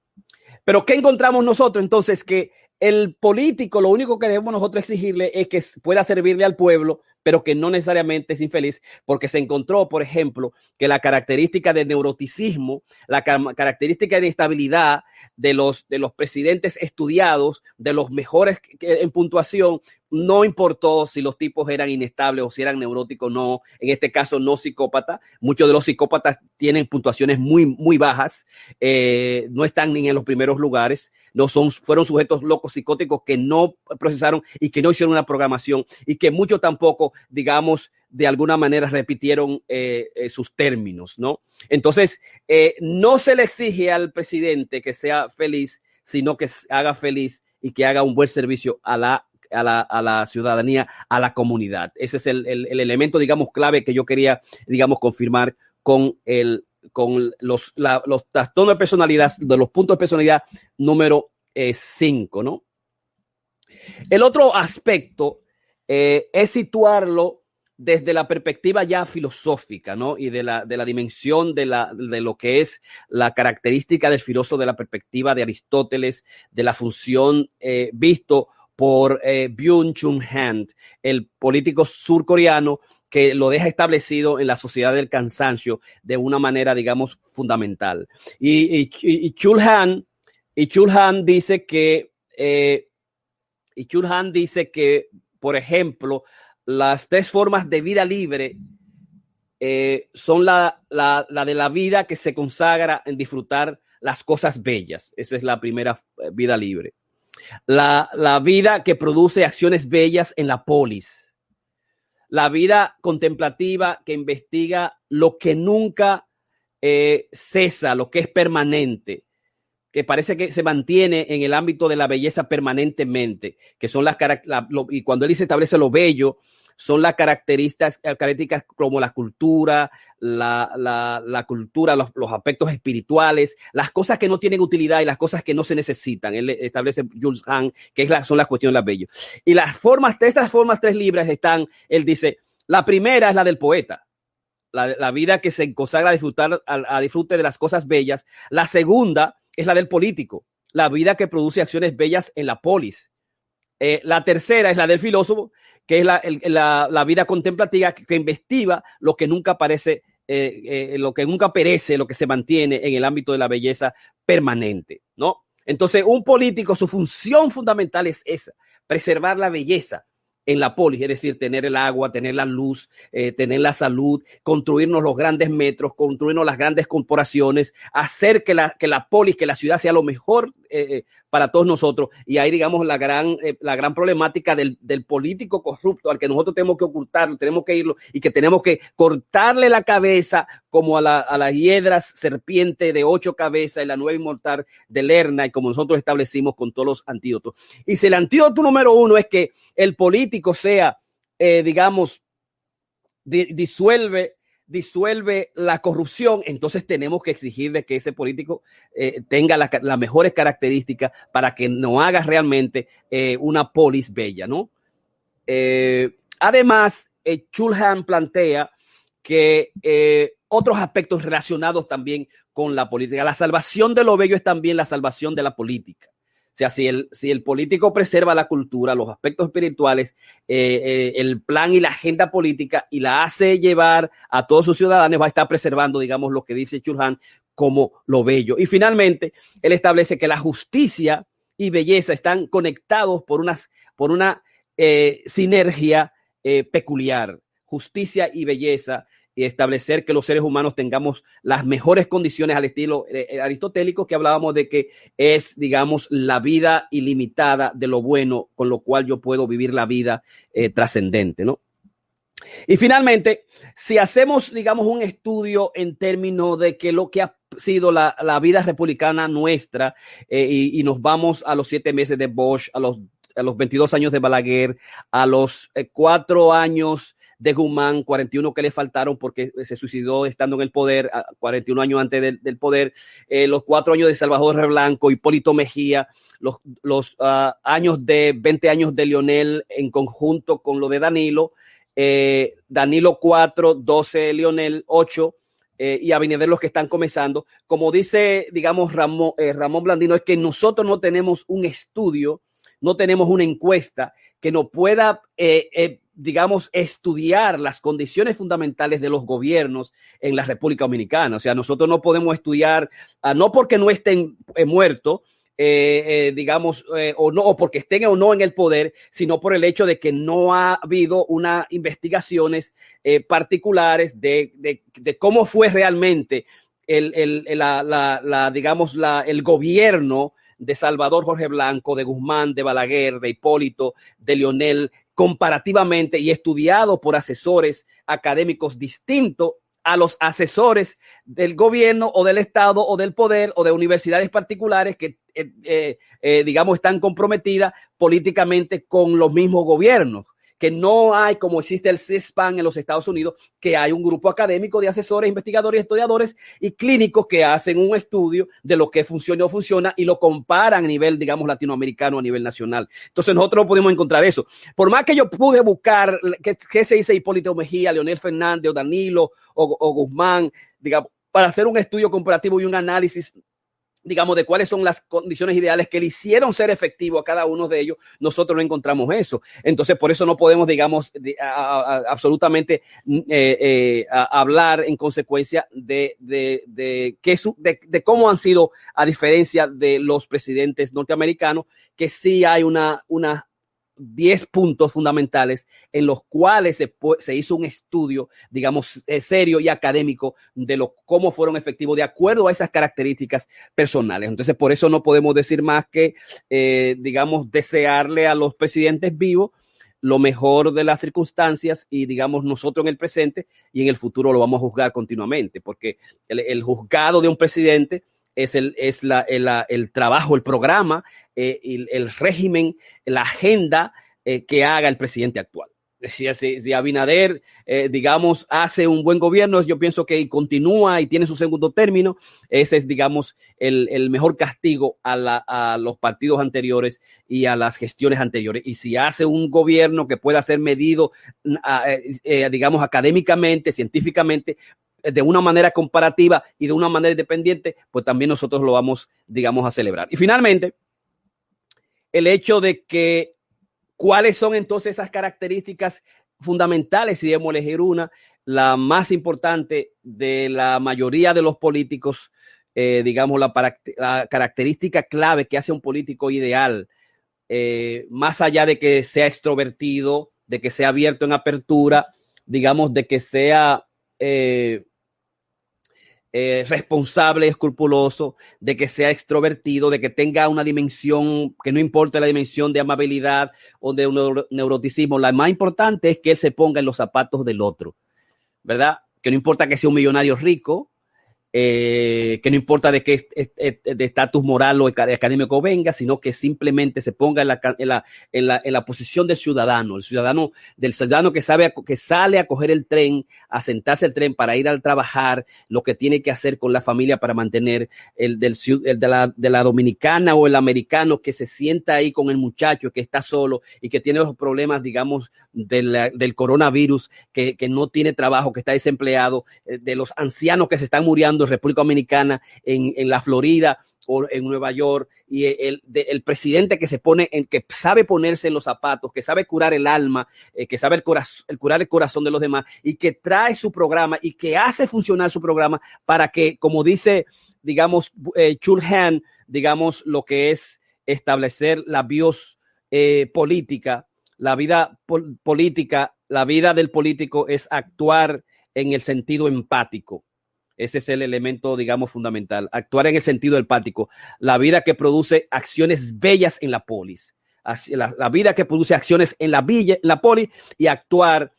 Pero ¿qué encontramos nosotros? Entonces, que el político, lo único que debemos nosotros exigirle es que pueda servirle al pueblo, pero que no necesariamente es infeliz, porque se encontró, por ejemplo, que la característica de neuroticismo, la característica de estabilidad de los presidentes estudiados, de los mejores en puntuación, no importó si los tipos eran inestables o si eran neuróticos o no, en este caso no psicópatas. Muchos de los psicópatas tienen puntuaciones muy, muy bajas, no están ni en los primeros lugares, fueron sujetos locos psicóticos que no procesaron y que no hicieron una programación, y que muchos tampoco, digamos, de alguna manera repitieron sus términos, ¿no? Entonces, no se le exige al presidente que sea feliz, sino que haga feliz y que haga un buen servicio a la ciudadanía, a la comunidad. Ese es el elemento, digamos, clave que yo quería, digamos, confirmar con los trastornos de personalidad, de los puntos de personalidad número 5, ¿no? El otro aspecto es situarlo desde la perspectiva ya filosófica, ¿no? Y de la dimensión de lo que es la característica del filósofo, de la perspectiva de Aristóteles, de la función visto por Byung-Chul Han, el político surcoreano, que lo deja establecido en la sociedad del cansancio de una manera, digamos, fundamental. Y Chul Han dice que por ejemplo, las 3 formas de vida libre son la de la vida que se consagra en disfrutar las cosas bellas. Esa es la primera vida libre. La vida que produce acciones bellas en la polis. La vida contemplativa que investiga lo que nunca cesa, lo que es permanente, que parece que se mantiene en el ámbito de la belleza permanentemente, que son y cuando él dice establece lo bello, son las características como la cultura, los aspectos espirituales, las cosas que no tienen utilidad y las cosas que no se necesitan. Él establece Jules Han, que son las cuestiones de las bello. Y estas formas 3 libres están, él dice, la primera es la del poeta, la vida que se consagra a disfrute de las cosas bellas. La segunda es la del político, la vida que produce acciones bellas en la polis. La tercera es la del filósofo, que es la vida contemplativa que investiga lo que nunca perece, lo que se mantiene en el ámbito de la belleza permanente, ¿no? Entonces, un político, su función fundamental es esa, preservar la belleza en la polis, es decir, tener el agua, tener la luz, tener la salud, construirnos los grandes metros, construirnos las grandes corporaciones, hacer que la polis, que la ciudad sea lo mejor para todos nosotros. Y ahí, digamos, la gran problemática del político corrupto al que nosotros tenemos que ocultarlo, tenemos que irlo y que tenemos que cortarle la cabeza como a la hiedra serpiente de 8 cabezas y la 9 inmortal de Lerna, y como nosotros establecimos con todos los antídotos. Y si el antídoto número 1 es que el político sea, digamos, disuelve la corrupción, entonces tenemos que exigirle que ese político tenga las mejores características para que no haga realmente una polis bella, ¿no? Además, Chul Han plantea que otros aspectos relacionados también con la política. La salvación de lo bello es también la salvación de la política. O sea, si el político preserva la cultura, los aspectos espirituales, el plan y la agenda política y la hace llevar a todos sus ciudadanos, va a estar preservando, digamos, lo que dice Chul Han como lo bello. Y finalmente, él establece que la justicia y belleza están conectados por una sinergia peculiar. Justicia y belleza, y establecer que los seres humanos tengamos las mejores condiciones al estilo aristotélico que hablábamos de que es, digamos, la vida ilimitada de lo bueno, con lo cual yo puedo vivir la vida trascendente, ¿no? Y finalmente, si hacemos, digamos, un estudio en términos de que lo que ha sido la vida republicana nuestra y nos vamos a los 7 meses de Bosch, a los 22 años de Balaguer, a los 4 años de Guzmán, 41 que le faltaron porque se suicidó estando en el poder, 41 años antes del poder, los 4 años de Salvador Blanco, Hipólito Mejía, los años de 20 años de Leonel en conjunto con lo de Danilo, Danilo 4, 12 Leonel 8, y Abinader los que están comenzando. Como dice, digamos, Ramón Blandino, es que nosotros no tenemos un estudio, no tenemos una encuesta que nos pueda digamos, estudiar las condiciones fundamentales de los gobiernos en la República Dominicana. O sea, nosotros no podemos estudiar, no porque no estén muertos, digamos, o porque estén o no en el poder, sino por el hecho de que no ha habido unas investigaciones particulares de cómo fue realmente el gobierno de Salvador Jorge Blanco, de Guzmán, de Balaguer, de Hipólito, de Leonel, comparativamente y estudiado por asesores académicos distintos a los asesores del gobierno o del Estado o del poder o de universidades particulares que, digamos, están comprometidas políticamente con los mismos gobiernos, que no hay, como existe el CISPAN en los Estados Unidos, que hay un grupo académico de asesores, investigadores, estudiadores y clínicos que hacen un estudio de lo que funciona o no funciona y lo comparan a nivel, digamos, latinoamericano, a nivel nacional. Entonces nosotros no podemos encontrar eso. Por más que yo pude buscar qué se dice Hipólito Mejía, Leonel Fernández o Danilo o Guzmán, digamos, para hacer un estudio comparativo y un análisis, digamos, de cuáles son las condiciones ideales que le hicieron ser efectivo a cada uno de ellos, nosotros no encontramos eso. Entonces, por eso no podemos, digamos, absolutamente hablar en consecuencia de cómo han sido, a diferencia de los presidentes norteamericanos, que sí hay una 10 puntos fundamentales en los cuales se hizo un estudio, digamos, serio y académico de cómo fueron efectivos de acuerdo a esas características personales. Entonces, por eso no podemos decir más que, digamos, desearle a los presidentes vivos lo mejor de las circunstancias y, digamos, nosotros en el presente y en el futuro lo vamos a juzgar continuamente, porque el juzgado de un presidente es el trabajo, el programa, el régimen, la agenda que haga el presidente actual. Si Abinader, digamos, hace un buen gobierno, yo pienso que continúa y tiene su segundo término, ese es, digamos, el mejor castigo a los partidos anteriores y a las gestiones anteriores. Y si hace un gobierno que pueda ser medido, digamos, académicamente, científicamente, de una manera comparativa y de una manera independiente, pues también nosotros lo vamos, digamos, a celebrar. Y finalmente, el hecho de que cuáles son entonces esas características fundamentales, si debemos elegir una, la más importante de la mayoría de los políticos, digamos, la característica clave que hace un político ideal, más allá de que sea extrovertido, de que sea abierto en apertura, digamos, de que sea responsable, escrupuloso, de que sea extrovertido, de que tenga una dimensión, que no importa la dimensión de amabilidad o de un neuroticismo. La más importante es que él se ponga en los zapatos del otro, ¿verdad? Que no importa que sea un millonario rico, que no importa de qué de estatus moral o académico venga, sino que simplemente se ponga en la posición del ciudadano, del ciudadano que sale a coger el tren, a sentarse el tren para ir al trabajar, lo que tiene que hacer con la familia para mantener el de la dominicana o el americano que se sienta ahí con el muchacho que está solo y que tiene los problemas, digamos, del coronavirus, que no tiene trabajo, que está desempleado, de los ancianos que se están muriendo en República Dominicana, en la Florida o en Nueva York, y el presidente que que sabe ponerse en los zapatos, que sabe curar el alma, que sabe curar el corazón de los demás, y que trae su programa y que hace funcionar su programa para que, como dice, digamos, Chulhan, digamos, lo que es establecer la bios política, la vida política, la vida del político es actuar en el sentido empático. Ese es el elemento, digamos, fundamental. Actuar en el sentido empático. La vida que produce acciones bellas en la polis. La vida que produce acciones en la polis, y actuar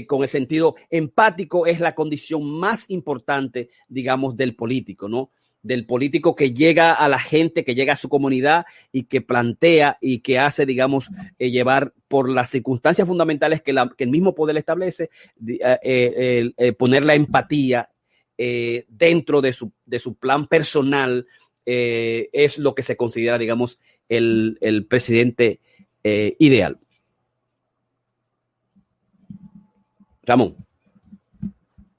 con el sentido empático es la condición más importante, digamos, del político, ¿no? Del político que llega a la gente, que llega a su comunidad y que plantea y que hace, digamos, llevar por las circunstancias fundamentales que el mismo poder establece, poner la empatía dentro de su plan personal, es lo que se considera, digamos, el presidente ideal. Ramón.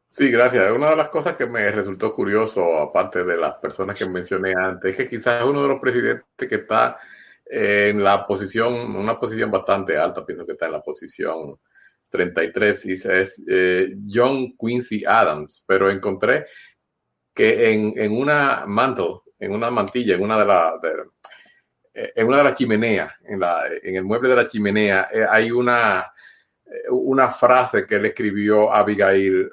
Sí, gracias. Una de las cosas que me resultó curioso, aparte de las personas que mencioné antes, es que quizás es uno de los presidentes que está en una posición bastante alta. Pienso que está en la posición 33, y es John Quincy Adams, pero encontré que en una mantilla, en una de las chimeneas, en el mueble de la chimenea, hay una frase que él escribió a Abigail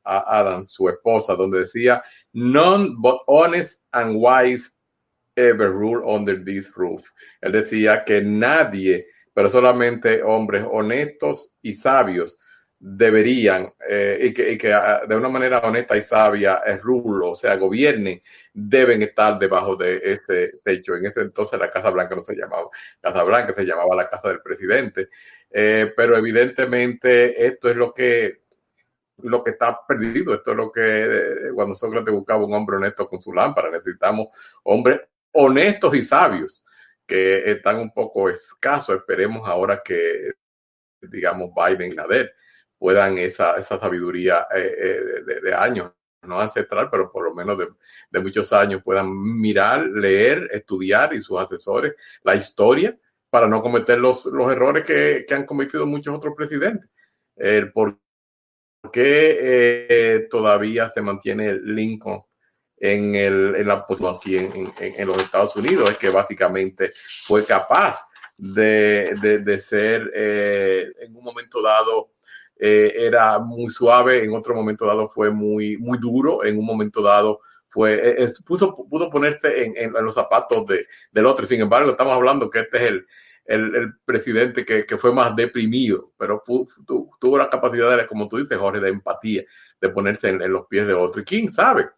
Adams, su esposa, donde decía: "None but honest and wise ever rule under this roof". Él decía que nadie, pero solamente hombres honestos y sabios deberían, y que de una manera honesta y sabia, rulo, o sea, gobiernen, deben estar debajo de ese techo. En ese entonces la Casa Blanca no se llamaba Casa Blanca, se llamaba la Casa del Presidente. Pero evidentemente esto es lo que está perdido. Esto es lo que cuando Sócrates buscaba un hombre honesto con su lámpara. Necesitamos hombres honestos y sabios, que están un poco escasos. Esperemos ahora que, digamos, Biden y Nader puedan esa sabiduría de años, no ancestral, pero por lo menos de muchos años, puedan mirar, leer, estudiar, y sus asesores, la historia, para no cometer los errores que han cometido muchos otros presidentes. Por qué todavía se mantiene Lincoln en la posición aquí en los Estados Unidos. Es que básicamente fue capaz de ser, en un momento dado era muy suave, en otro momento dado fue muy duro, en un momento dado pudo ponerse en los zapatos del otro. Sin embargo, estamos hablando que este es el presidente que fue más deprimido, pero tuvo la capacidad, como tú dices, Jorge, de empatía, de ponerse en los pies de otro. Y quién sabe,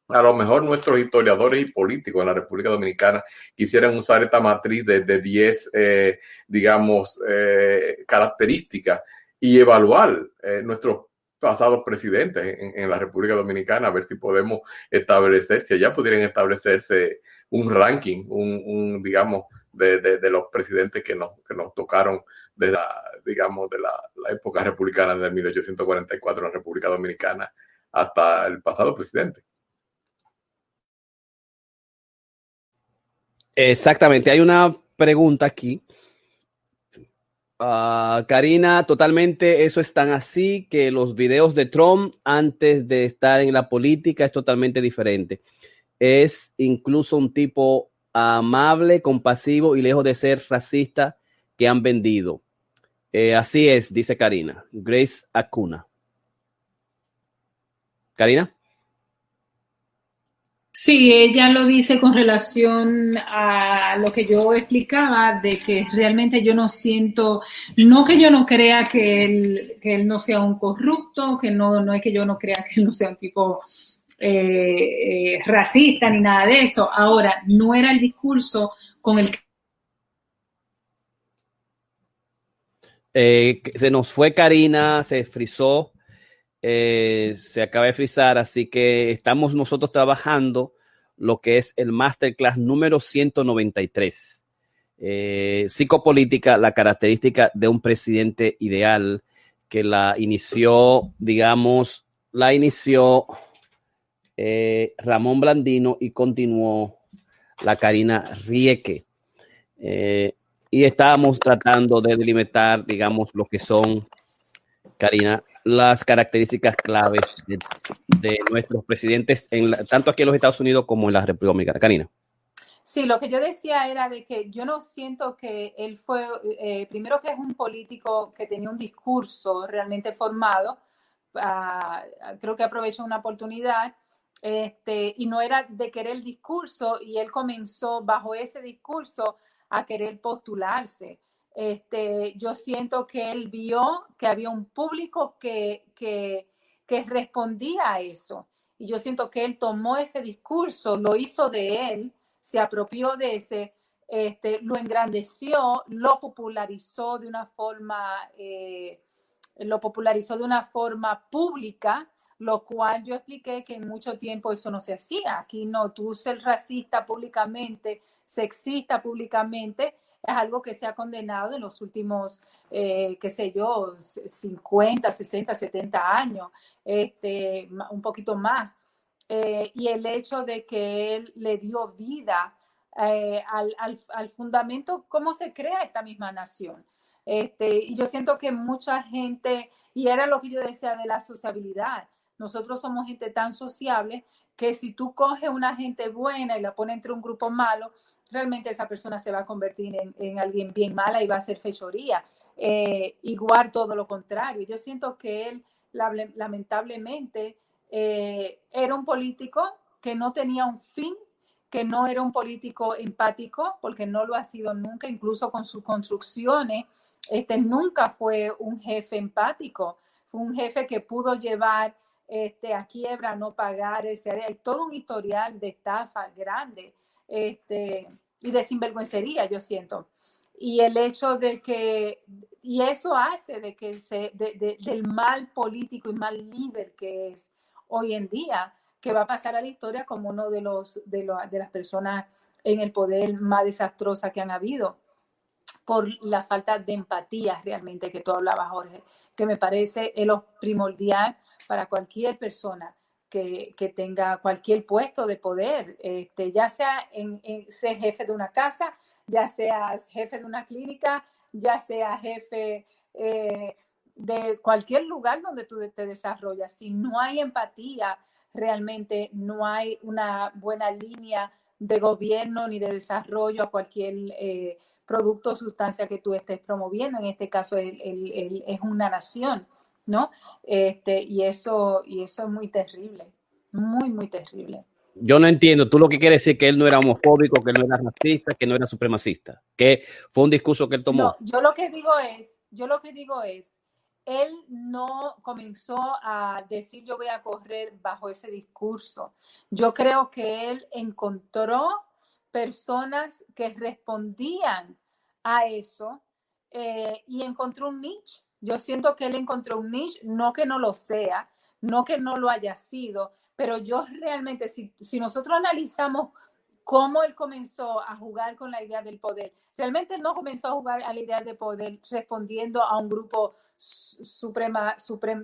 a lo mejor nuestros historiadores y políticos en la República Dominicana quisieran usar esta matriz de 10, digamos, características, y evaluar nuestros pasados presidentes en la República Dominicana, a ver si podemos establecer, si allá pudieran establecerse un ranking, digamos, de los presidentes que nos tocaron digamos, de la época republicana de 1844 en la República Dominicana hasta el pasado presidente. Exactamente, hay una pregunta aquí. Karina, totalmente eso es tan así que los videos de Trump antes de estar en la política es totalmente diferente. Es incluso un tipo amable, compasivo y lejos de ser racista que han vendido. Así es, dice Karina. Grace Acuna. Karina. Sí, ella lo dice con relación a lo que yo explicaba, de que realmente yo no siento, no que yo no crea que él no sea un corrupto, que no es que yo no crea que él no sea un tipo racista ni nada de eso. Ahora, no era el discurso con el que se nos fue Karina, se frizó. Se acaba de frizar, así que estamos nosotros trabajando lo que es el Masterclass número 193. Psicopolítica, la característica de un presidente ideal, que la inició Ramón Blandino y continuó la Karina Rieke. Y estábamos tratando de delimitar, digamos, lo que son, Karina, las características claves de nuestros presidentes, tanto aquí en los Estados Unidos como en la República Dominicana. Karina. Sí, lo que yo decía era de que yo no siento que él fue, primero que es un político que tenía un discurso realmente formado, creo que aprovechó una oportunidad, y no era de querer el discurso, y él comenzó bajo ese discurso a querer postularse. Yo siento que él vio que había un público que respondía a eso, y yo siento que él tomó ese discurso, lo hizo de él, se apropió de ese, lo engrandeció, lo popularizó de una forma pública, lo cual yo expliqué que en mucho tiempo eso no se hacía. Aquí no, tú ser racista públicamente, sexista públicamente, es algo que se ha condenado en los últimos, qué sé yo, 50, 60, 70 años, un poquito más. Y el hecho de que él le dio vida al fundamento, cómo se crea esta misma nación. Y yo siento que mucha gente, y era lo que yo decía de la sociabilidad, nosotros somos gente tan sociable que si tú coges una gente buena y la pones entre un grupo malo, realmente esa persona se va a convertir en alguien bien mala y va a hacer fechoría. Igual todo lo contrario. Yo siento que él, lamentablemente, era un político que no tenía un fin, que no era un político empático, porque no lo ha sido nunca, incluso con sus construcciones, nunca fue un jefe empático. fue un jefe que pudo llevar a quiebra, no pagar, hay todo un historial de estafa grande y de sinvergüencería, yo siento. Y el hecho de que, y eso hace de que del mal político y mal líder que es hoy en día, que va a pasar a la historia como uno de las personas en el poder más desastrosa que han habido, por la falta de empatía realmente que tú hablabas, Jorge, que me parece lo primordial para cualquier persona que tenga cualquier puesto de poder, ya sea ser jefe de una casa, ya seas jefe de una clínica, ya sea jefe de cualquier lugar donde tú te desarrollas. Si no hay empatía, realmente no hay una buena línea de gobierno ni de desarrollo a cualquier producto o sustancia que tú estés promoviendo. En este caso es una nación, ¿no? Y eso es muy terrible, muy, muy terrible. Yo no entiendo, tú lo que quieres decir que él no era homofóbico, que él no era racista, que no era supremacista, que fue un discurso que él tomó. No, yo lo que digo es, él no comenzó a decir yo voy a correr bajo ese discurso. Yo creo que él encontró personas que respondían a eso y encontró un niche. Yo siento que él encontró un niche, no que no lo sea, no que no lo haya sido, pero yo realmente, si nosotros analizamos cómo él comenzó a jugar con la idea del poder. Realmente no comenzó a jugar a la idea de poder respondiendo a un grupo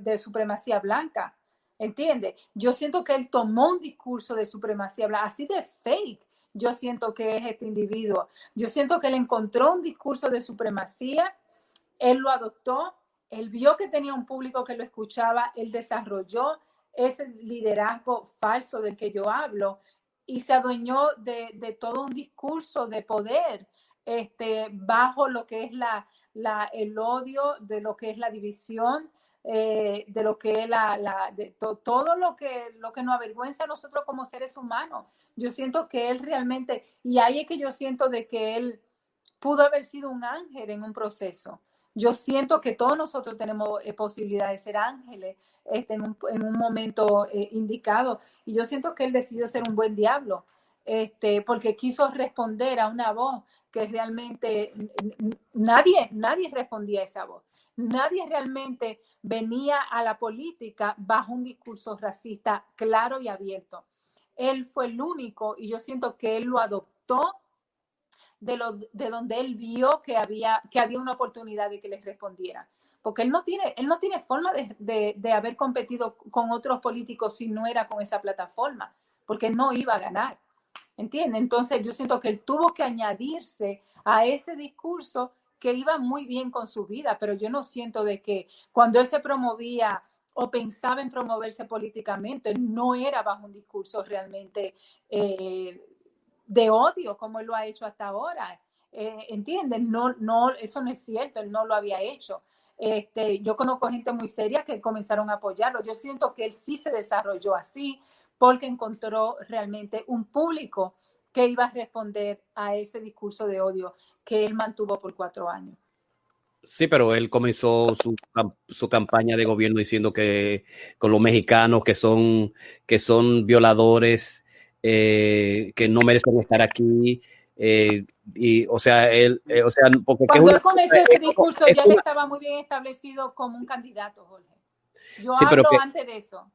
de supremacía blanca. ¿Entiende? Yo siento que él tomó un discurso de supremacía blanca, así de fake. Yo siento que es este individuo. Yo siento que él encontró un discurso de supremacía, él lo adoptó, él vio que tenía un público que lo escuchaba, él desarrolló ese liderazgo falso del que yo hablo y se adueñó de todo un discurso de poder bajo lo que es el odio, de lo que es la división, de lo que es todo lo que nos avergüenza a nosotros como seres humanos. Yo siento que él realmente, y ahí es que yo siento de que él pudo haber sido un ángel en un proceso. Yo siento que todos nosotros tenemos posibilidad de ser ángeles en un momento indicado. Y yo siento que él decidió ser un buen diablo, porque quiso responder a una voz que realmente nadie respondía a esa voz. Nadie realmente venía a la política bajo un discurso racista claro y abierto. Él fue el único y yo siento que él lo adoptó de donde él vio que había una oportunidad de que les respondiera. Porque él no tiene forma de haber competido con otros políticos si no era con esa plataforma, porque no iba a ganar. ¿Entiendes? Entonces yo siento que él tuvo que añadirse a ese discurso que iba muy bien con su vida, pero yo no siento de que cuando él se promovía o pensaba en promoverse políticamente, no era bajo un discurso realmente de odio como él lo ha hecho hasta ahora. ¿Entiendes? No, eso no es cierto, él no lo había hecho. Yo conozco gente muy seria que comenzaron a apoyarlo. Yo siento que él sí se desarrolló así porque encontró realmente un público que iba a responder a ese discurso de odio que él mantuvo por 4 años. Sí, pero él comenzó su campaña de gobierno diciendo que con los mexicanos que son violadores, que no merecen estar aquí. Y, o sea, porque cuando él comenzó ese discurso ya él estaba muy bien establecido como un candidato, Jorge. Yo sí, hablo antes de eso.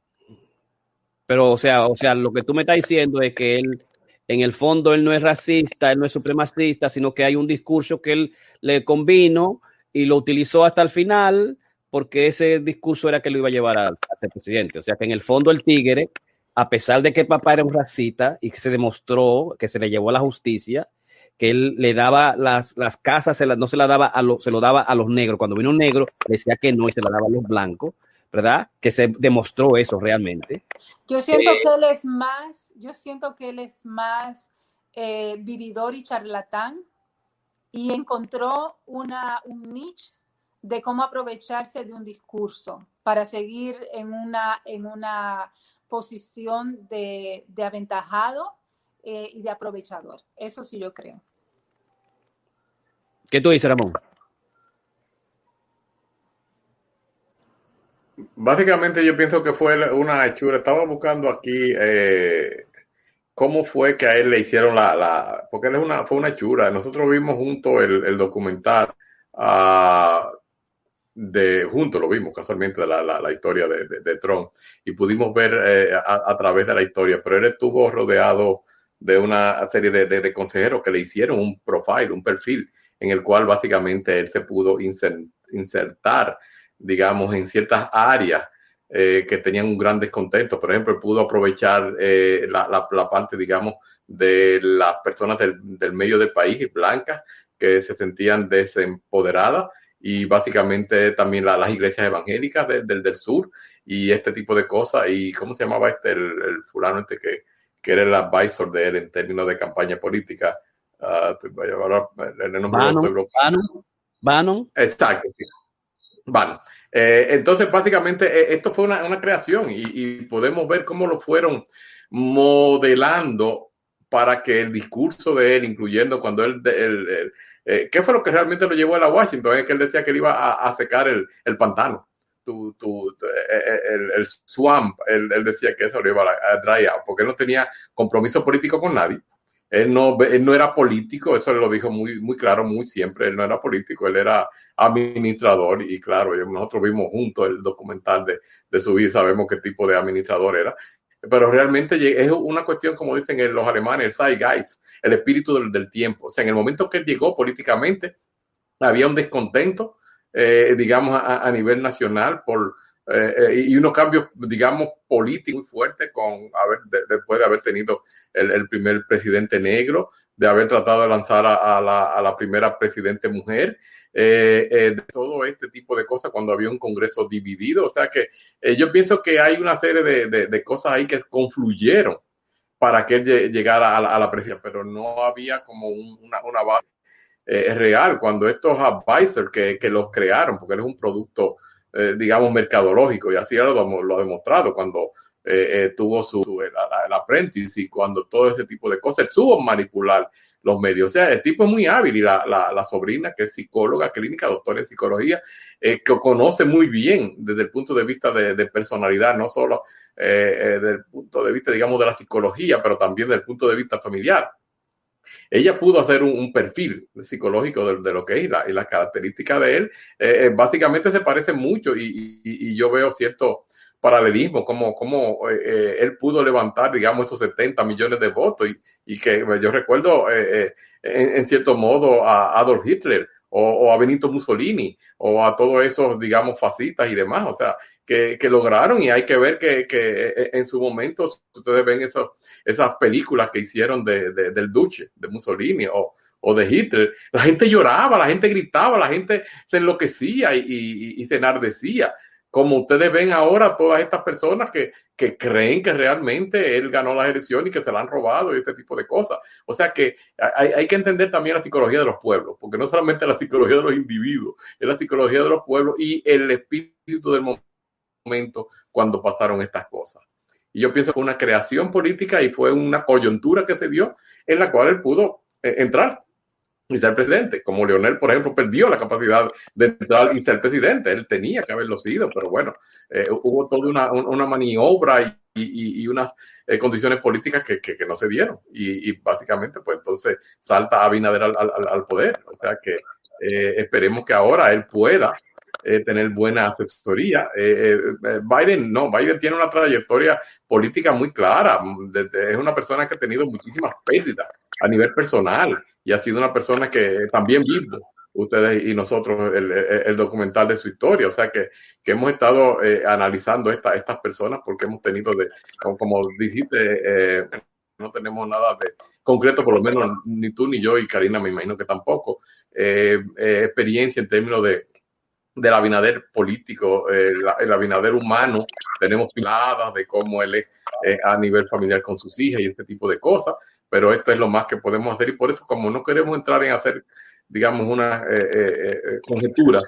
Pero, o sea, lo que tú me estás diciendo es que él, en el fondo, él no es racista, él no es supremacista, sino que hay un discurso que él le convino y lo utilizó hasta el final porque ese discurso era que lo iba a llevar a ser presidente. O sea, que en el fondo el tigre, a pesar de que el papá era un racista y que se demostró que se le llevó a la justicia, que él le daba las casas, no se las daba se lo daba a los negros. Cuando vino un negro, decía que no y se lo daba a los blancos, ¿verdad? Que se demostró eso realmente. Yo siento que él es más vividor y charlatán y encontró un niche de cómo aprovecharse de un discurso para seguir en una posición de aventajado y de aprovechador. Eso sí yo creo. ¿Qué tú dices, Ramón? Básicamente yo pienso que fue una hechura. Estaba buscando aquí cómo fue que a él le hicieron porque él fue una hechura. Nosotros vimos junto el documental uh, juntos lo vimos casualmente la historia de Trump y pudimos ver a través de la historia, pero él estuvo rodeado de una serie de consejeros que le hicieron un profile, un perfil en el cual básicamente él se pudo insertar, digamos, en ciertas áreas que tenían un gran descontento. Por ejemplo, él pudo aprovechar la parte, digamos, de las personas del medio del país, blancas, que se sentían desempoderadas, y básicamente también las iglesias evangélicas del sur y este tipo de cosas. ¿Y cómo se llamaba el fulano que era el advisor de él en términos de campaña política? El nombre lo estoy bloqueando. Bannon. Exacto, sí. Bueno, entonces básicamente esto fue una creación y podemos ver cómo lo fueron modelando para que el discurso de él, incluyendo cuando ¿qué fue lo que realmente lo llevó a Washington? Es que él decía que él iba a secar el pantano, el swamp. Él decía que eso lo iba a dry out, porque él no tenía compromiso político con nadie. Él no era político, eso lo dijo muy, muy claro, muy siempre. Él no era político, él era administrador. Y claro, nosotros vimos juntos el documental de su vida, sabemos qué tipo de administrador era. Pero realmente es una cuestión, como dicen los alemanes, el Zeitgeist, el espíritu del tiempo. O sea, en el momento que él llegó políticamente, había un descontento, digamos, a nivel nacional y unos cambios, digamos, políticos muy fuertes después de haber tenido el primer presidente negro, de haber tratado de lanzar a la primera presidente mujer, de todo este tipo de cosas cuando había un Congreso dividido. O sea que yo pienso que hay una serie de cosas ahí que confluyeron para que él llegara a la presidencia, pero no había como una base real, cuando estos advisors que los crearon, porque él es un producto, digamos, mercadológico, y así lo ha demostrado cuando tuvo el apprentice y cuando todo ese tipo de cosas, supo manipular los medios. O sea, el tipo es muy hábil, y la sobrina, que es psicóloga clínica, doctora en psicología, que conoce muy bien desde el punto de vista de personalidad, no solo desde el punto de vista, digamos, de la psicología, pero también desde el punto de vista familiar. Ella pudo hacer un perfil psicológico de lo que es, y las características de él básicamente se parecen mucho, y yo veo cierto paralelismo, como él pudo levantar, digamos, esos 70 millones de votos, y que yo recuerdo en cierto modo a Adolf Hitler o a Benito Mussolini o a todos esos, digamos, fascistas y demás. O sea, que lograron, y hay que ver que en su momento ustedes ven esas películas que hicieron del Duce, de Mussolini o de Hitler. La gente lloraba, la gente gritaba, la gente se enloquecía y se enardecía. Como ustedes ven ahora, todas estas personas que creen que realmente él ganó las elecciones y que se la han robado y este tipo de cosas. O sea que hay que entender también la psicología de los pueblos, porque no solamente la psicología de los individuos, es la psicología de los pueblos y el espíritu del momento cuando pasaron estas cosas. Y yo pienso que fue una creación política y fue una coyuntura que se dio en la cual él pudo entrar y ser presidente. Como Leonel, por ejemplo, perdió la capacidad de entrar y ser presidente. Él tenía que haberlo sido, pero bueno, hubo toda una maniobra y unas condiciones políticas que no se dieron. Y básicamente, pues entonces salta Abinader al poder. O sea que esperemos que ahora él pueda tener buena asesoría. Biden tiene una trayectoria política muy clara. Es una persona que ha tenido muchísimas pérdidas a nivel personal, y ha sido una persona que también vivo ustedes y nosotros el documental de su historia. O sea que hemos estado analizando estas personas, porque hemos tenido, como dijiste, no tenemos nada de concreto, por lo menos ni tú ni yo, y Karina me imagino que tampoco, experiencia en términos del Abinader político, el Abinader humano. Tenemos piladas de cómo él es a nivel familiar con sus hijas y este tipo de cosas, pero esto es lo más que podemos hacer, y por eso, como no queremos entrar en hacer, digamos, una conjetura,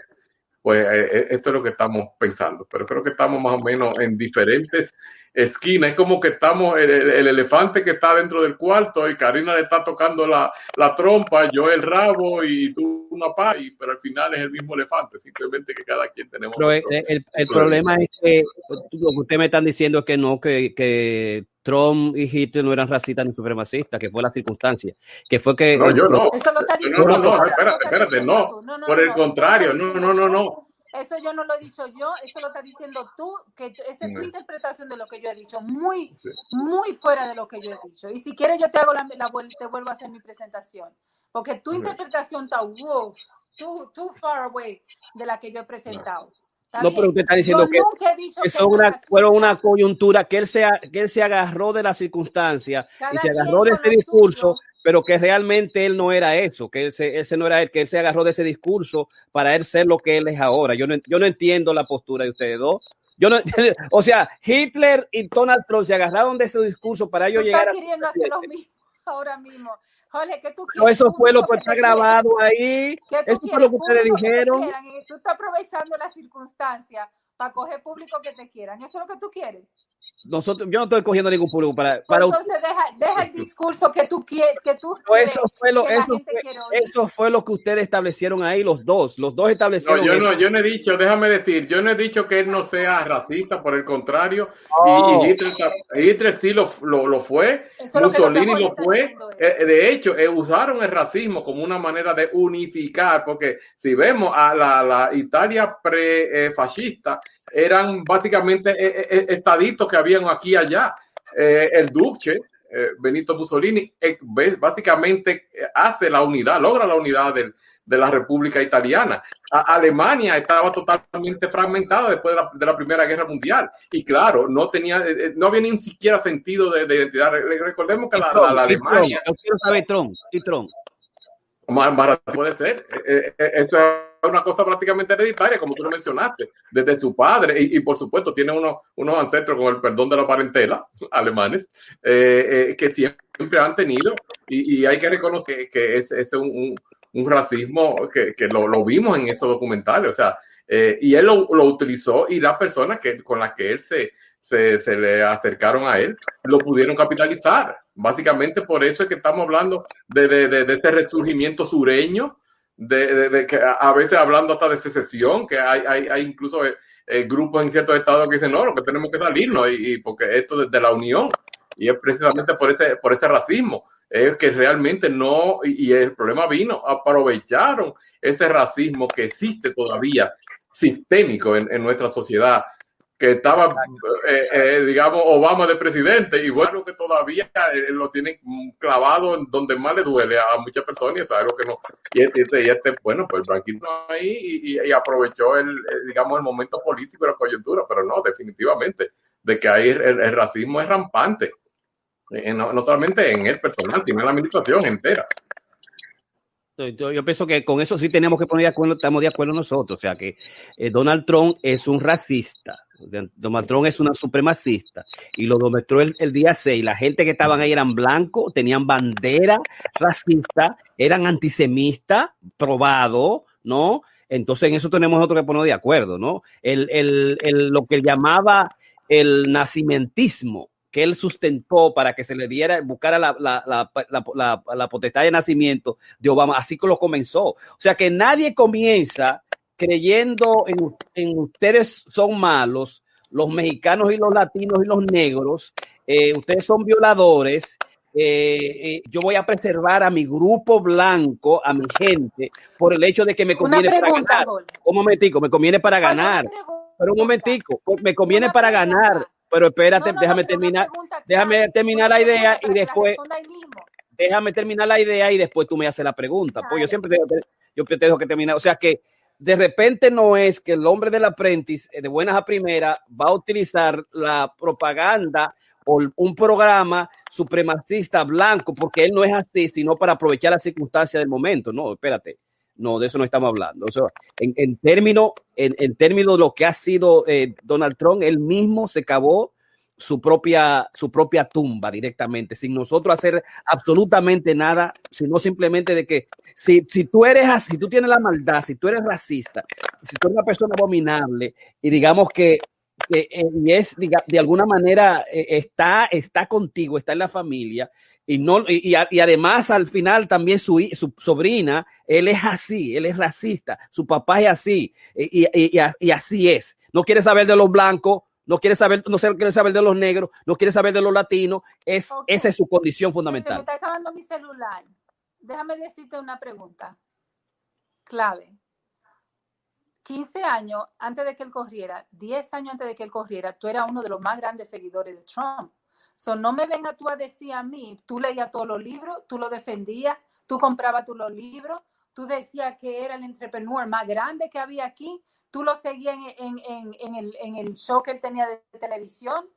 pues esto es lo que estamos pensando. Pero creo que estamos más o menos en diferentes esquina. Es como que estamos el elefante que está dentro del cuarto y Karina le está tocando la trompa, yo el rabo y tú una paz, pero al final es el mismo elefante, simplemente que cada quien tenemos. Pero el problema es que lo que ustedes me están diciendo es que no, que Trump y Hitler no eran racistas ni supremacistas, que fue la circunstancia, que fue que... No, yo no. Eso lo está diciendo. No, espérate, no. Por el contrario, no. Eso yo no lo he dicho yo, eso lo estás diciendo tú, que esa es tu interpretación de lo que yo he dicho, muy fuera de lo que yo he dicho. Y si quieres yo te hago te vuelvo a hacer mi presentación, porque tu interpretación está too far away de la que yo he presentado. No, pero usted está diciendo que eso fue una coyuntura, que él se agarró de la circunstancia y se agarró de ese discurso, pero que realmente él no era eso, que ese no era él, que él se agarró de ese discurso para él ser lo que él es ahora. Yo no entiendo la postura de ustedes dos. O sea, Hitler y Donald Trump se agarraron de ese discurso para ellos llegar a... Estás queriendo hacer lo mismo ahora mismo. Jorge, ¿qué tú quieres? No, eso fue lo que está grabado ahí. Eso fue lo que ustedes dijeron. Y tú estás aprovechando la circunstancia para coger público que te quieran. ¿Eso es lo que tú quieres? Yo no estoy cogiendo ningún público para entonces deja el discurso que tú quieres, eso fue lo que ustedes establecieron ahí, los dos establecieron. Yo no he dicho, déjame decir, yo no he dicho que él no sea racista, por el contrario, y Hitler sí lo fue, Mussolini lo fue. De hecho, usaron el racismo como una manera de unificar, porque si vemos a la Italia pre-fascista, eran básicamente estaditos que habían aquí y allá. El Duce, Benito Mussolini, básicamente logra la unidad de la República Italiana. Alemania estaba totalmente fragmentada después de la Primera Guerra Mundial. Y claro, no había ni siquiera sentido de identidad. Recordemos que la Alemania... Yo quiero saber Trump. Más puede ser. Eso es una cosa prácticamente hereditaria, como tú lo mencionaste, desde su padre, y por supuesto tiene unos ancestros, con el perdón de la parentela, alemanes, que siempre han tenido, y hay que reconocer que es un racismo que lo vimos en esos documentales, o sea, y él lo utilizó, y las personas con las que él se le acercaron a él, lo pudieron capitalizar. Básicamente por eso es que estamos hablando de este resurgimiento sureño, de que a veces hablando hasta de secesión, que hay incluso grupos en ciertos estados que dicen, no, lo que tenemos que salirnos, y porque esto de la unión, y es precisamente por ese racismo, es que realmente no, y el problema vino, aprovecharon ese racismo que existe todavía, sistémico en nuestra sociedad, que estaba, digamos, Obama de presidente, y bueno, que todavía lo tienen clavado en donde más le duele a muchas personas, y eso es algo que no, bueno, pues Blanquito ahí, y aprovechó digamos, el momento político y la coyuntura, pero no, definitivamente, de que ahí el racismo es rampante, no solamente en el personal, sino en la administración entera. Yo pienso que con eso sí tenemos que poner de acuerdo, estamos de acuerdo nosotros, o sea que Donald Trump es un racista, Donald Trump es una supremacista, y lo demostró el día 6, la gente que estaban ahí eran blancos, tenían bandera racista, eran antisemitas, probado, ¿no? Entonces en eso tenemos nosotros que poner de acuerdo, ¿no? Lo que él llamaba el nacimentismo, que él sustentó para que se le buscara la potestad de nacimiento de Obama, así que lo comenzó. O sea que nadie comienza creyendo en ustedes son malos, los mexicanos y los latinos y los negros, ustedes son violadores, yo voy a preservar a mi grupo blanco, a mi gente, por el hecho de que me conviene para ganar. Un momentico, me conviene para ganar. Pero un momentico, me conviene para ganar. Pero espérate, déjame terminar la idea y después déjame terminar la idea y después tú me haces la pregunta. Pues yo siempre te dejo que terminar. O sea que de repente no es que el hombre del aprendiz de buenas a primeras va a utilizar la propaganda o un programa supremacista blanco, porque él no es así, sino para aprovechar las circunstancias del momento. No, espérate. No, de eso no estamos hablando. O sea, en términos de lo que ha sido Donald Trump, él mismo se cavó su propia tumba directamente, sin nosotros hacer absolutamente nada, sino simplemente de que si tú eres así, si tú tienes la maldad, si tú eres racista, si tú eres una persona abominable y digamos que y es, de alguna manera, está contigo, está en la familia, y además al final también su sobrina, él es así, él es racista, su papá es así, y así es. No quiere saber de los blancos, no quiere saber de los negros, no quiere saber de los latinos. Esa es su condición fundamental. Se me está acabando mi celular. Déjame decirte una pregunta clave. 15 años antes de que él corriera, 10 años antes de que él corriera, tú eras uno de los más grandes seguidores de Trump. So, no me venga tú a decir a mí, tú leías todos los libros, tú lo defendías, tú comprabas todos los libros, tú decías que era el entrepreneur más grande que había aquí, tú lo seguías en el show que él tenía de televisión.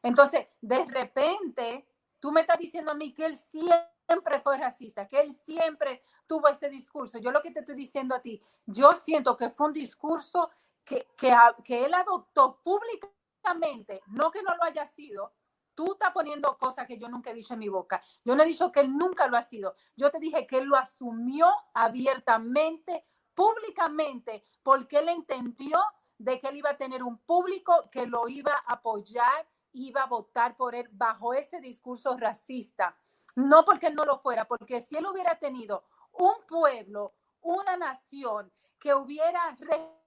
Entonces, de repente, tú me estás diciendo a mí que él siempre fue racista, que él siempre tuvo ese discurso. Yo lo que te estoy diciendo a ti, yo siento que fue un discurso que él adoptó públicamente, no que no lo haya sido. Tú estás poniendo cosas que yo nunca he dicho en mi boca. Yo no he dicho que él nunca lo ha sido. Yo te dije que él lo asumió abiertamente, públicamente, porque él entendió de que él iba a tener un público que lo iba a apoyar, iba a votar por él bajo ese discurso racista. No porque él no lo fuera, porque si él hubiera tenido un pueblo, una nación que hubiera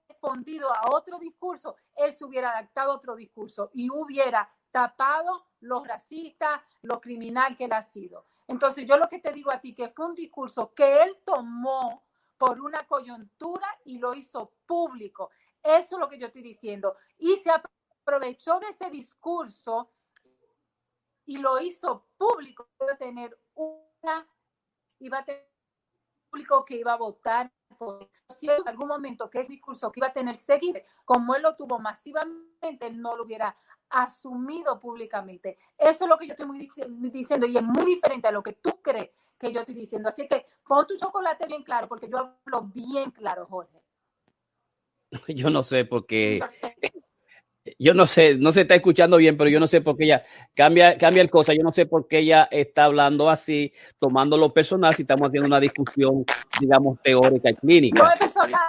respondido a otro discurso, él se hubiera adaptado a otro discurso y hubiera tapado lo racista, lo criminal que él ha sido. Entonces yo lo que te digo a ti, que fue un discurso que él tomó por una coyuntura y lo hizo público. Eso es lo que yo estoy diciendo. Y se aprovechó de ese discurso y lo hizo público. Iba a tener público que iba a votar por si en algún momento que ese discurso que iba a tener seguir, como él lo tuvo masivamente, él no lo hubiera asumido públicamente. Eso es lo que yo estoy diciendo y es muy diferente a lo que tú crees que yo estoy diciendo. Así que pon tu chocolate bien claro, porque yo hablo bien claro, Jorge. Yo no sé por qué. Yo no sé, no se está escuchando bien, pero yo no sé por qué ella cambia el cosa. Yo no sé por qué ella está hablando así, tomando lo personal, si estamos haciendo una discusión, digamos, teórica y clínica. No es personal.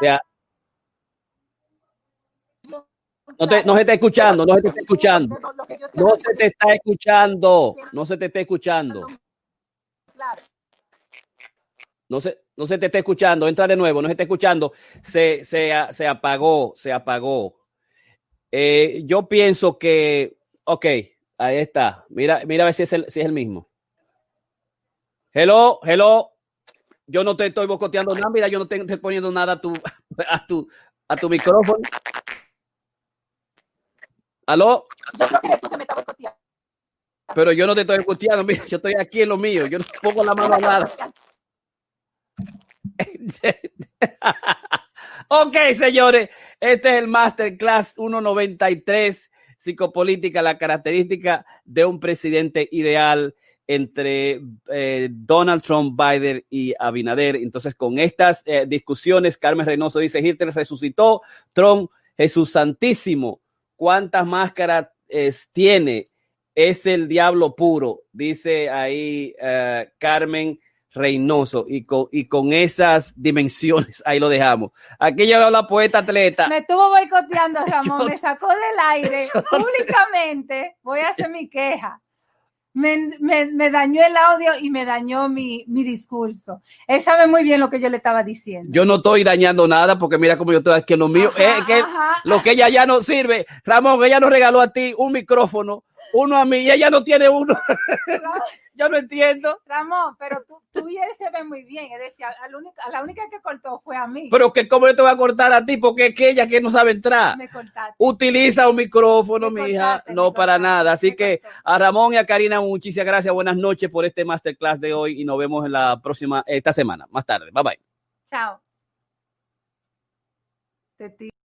O sea, no se está escuchando, no se te está escuchando. No se te está escuchando, no se te está escuchando. No se te está escuchando, entra de nuevo, no se está escuchando. Se apagó. Yo pienso que, ok, ahí está. Mira a ver si es el mismo. Hello. Yo no te estoy boicoteando nada, mira, yo no te estoy poniendo nada a tu micrófono. ¿Aló? Yo creo que eres tú que me estás boicoteando. Pero yo no te estoy boicoteando, mira, yo estoy aquí en lo mío, yo no pongo la mano a nada. Ok, señores, este es el Masterclass 193, Psicopolítica, la característica de un presidente ideal entre Donald Trump, Biden y Abinader. Entonces, con estas discusiones, Carmen Reynoso dice, Hitler resucitó, Trump, Jesús Santísimo, ¿cuántas máscaras tiene? Es el diablo puro, dice ahí Carmen Reynoso, y con esas dimensiones ahí lo dejamos. Aquí llegó la poeta atleta. Me estuvo boicoteando, Ramón, me sacó del aire públicamente. Voy a hacer mi queja. Me dañó el audio y me dañó mi discurso. Él sabe muy bien lo que yo le estaba diciendo. Yo no estoy dañando nada porque mira cómo yo estoy aquí en lo mío. Lo que ella ya no sirve. Ramón, ella nos regaló a ti un micrófono, uno a mí, y ella no tiene uno. Yo no entiendo. Ramón, pero tú y él se ven muy bien. Es decir, a la única que cortó fue a mí. Pero que cómo yo te voy a cortar a ti, porque es que ella que no sabe entrar. Me cortaste. Utiliza un micrófono, mi hija. No para nada. Así que a Ramón y a Karina, muchísimas gracias. Buenas noches por este masterclass de hoy y nos vemos en la próxima, esta semana, más tarde. Bye bye. Chao.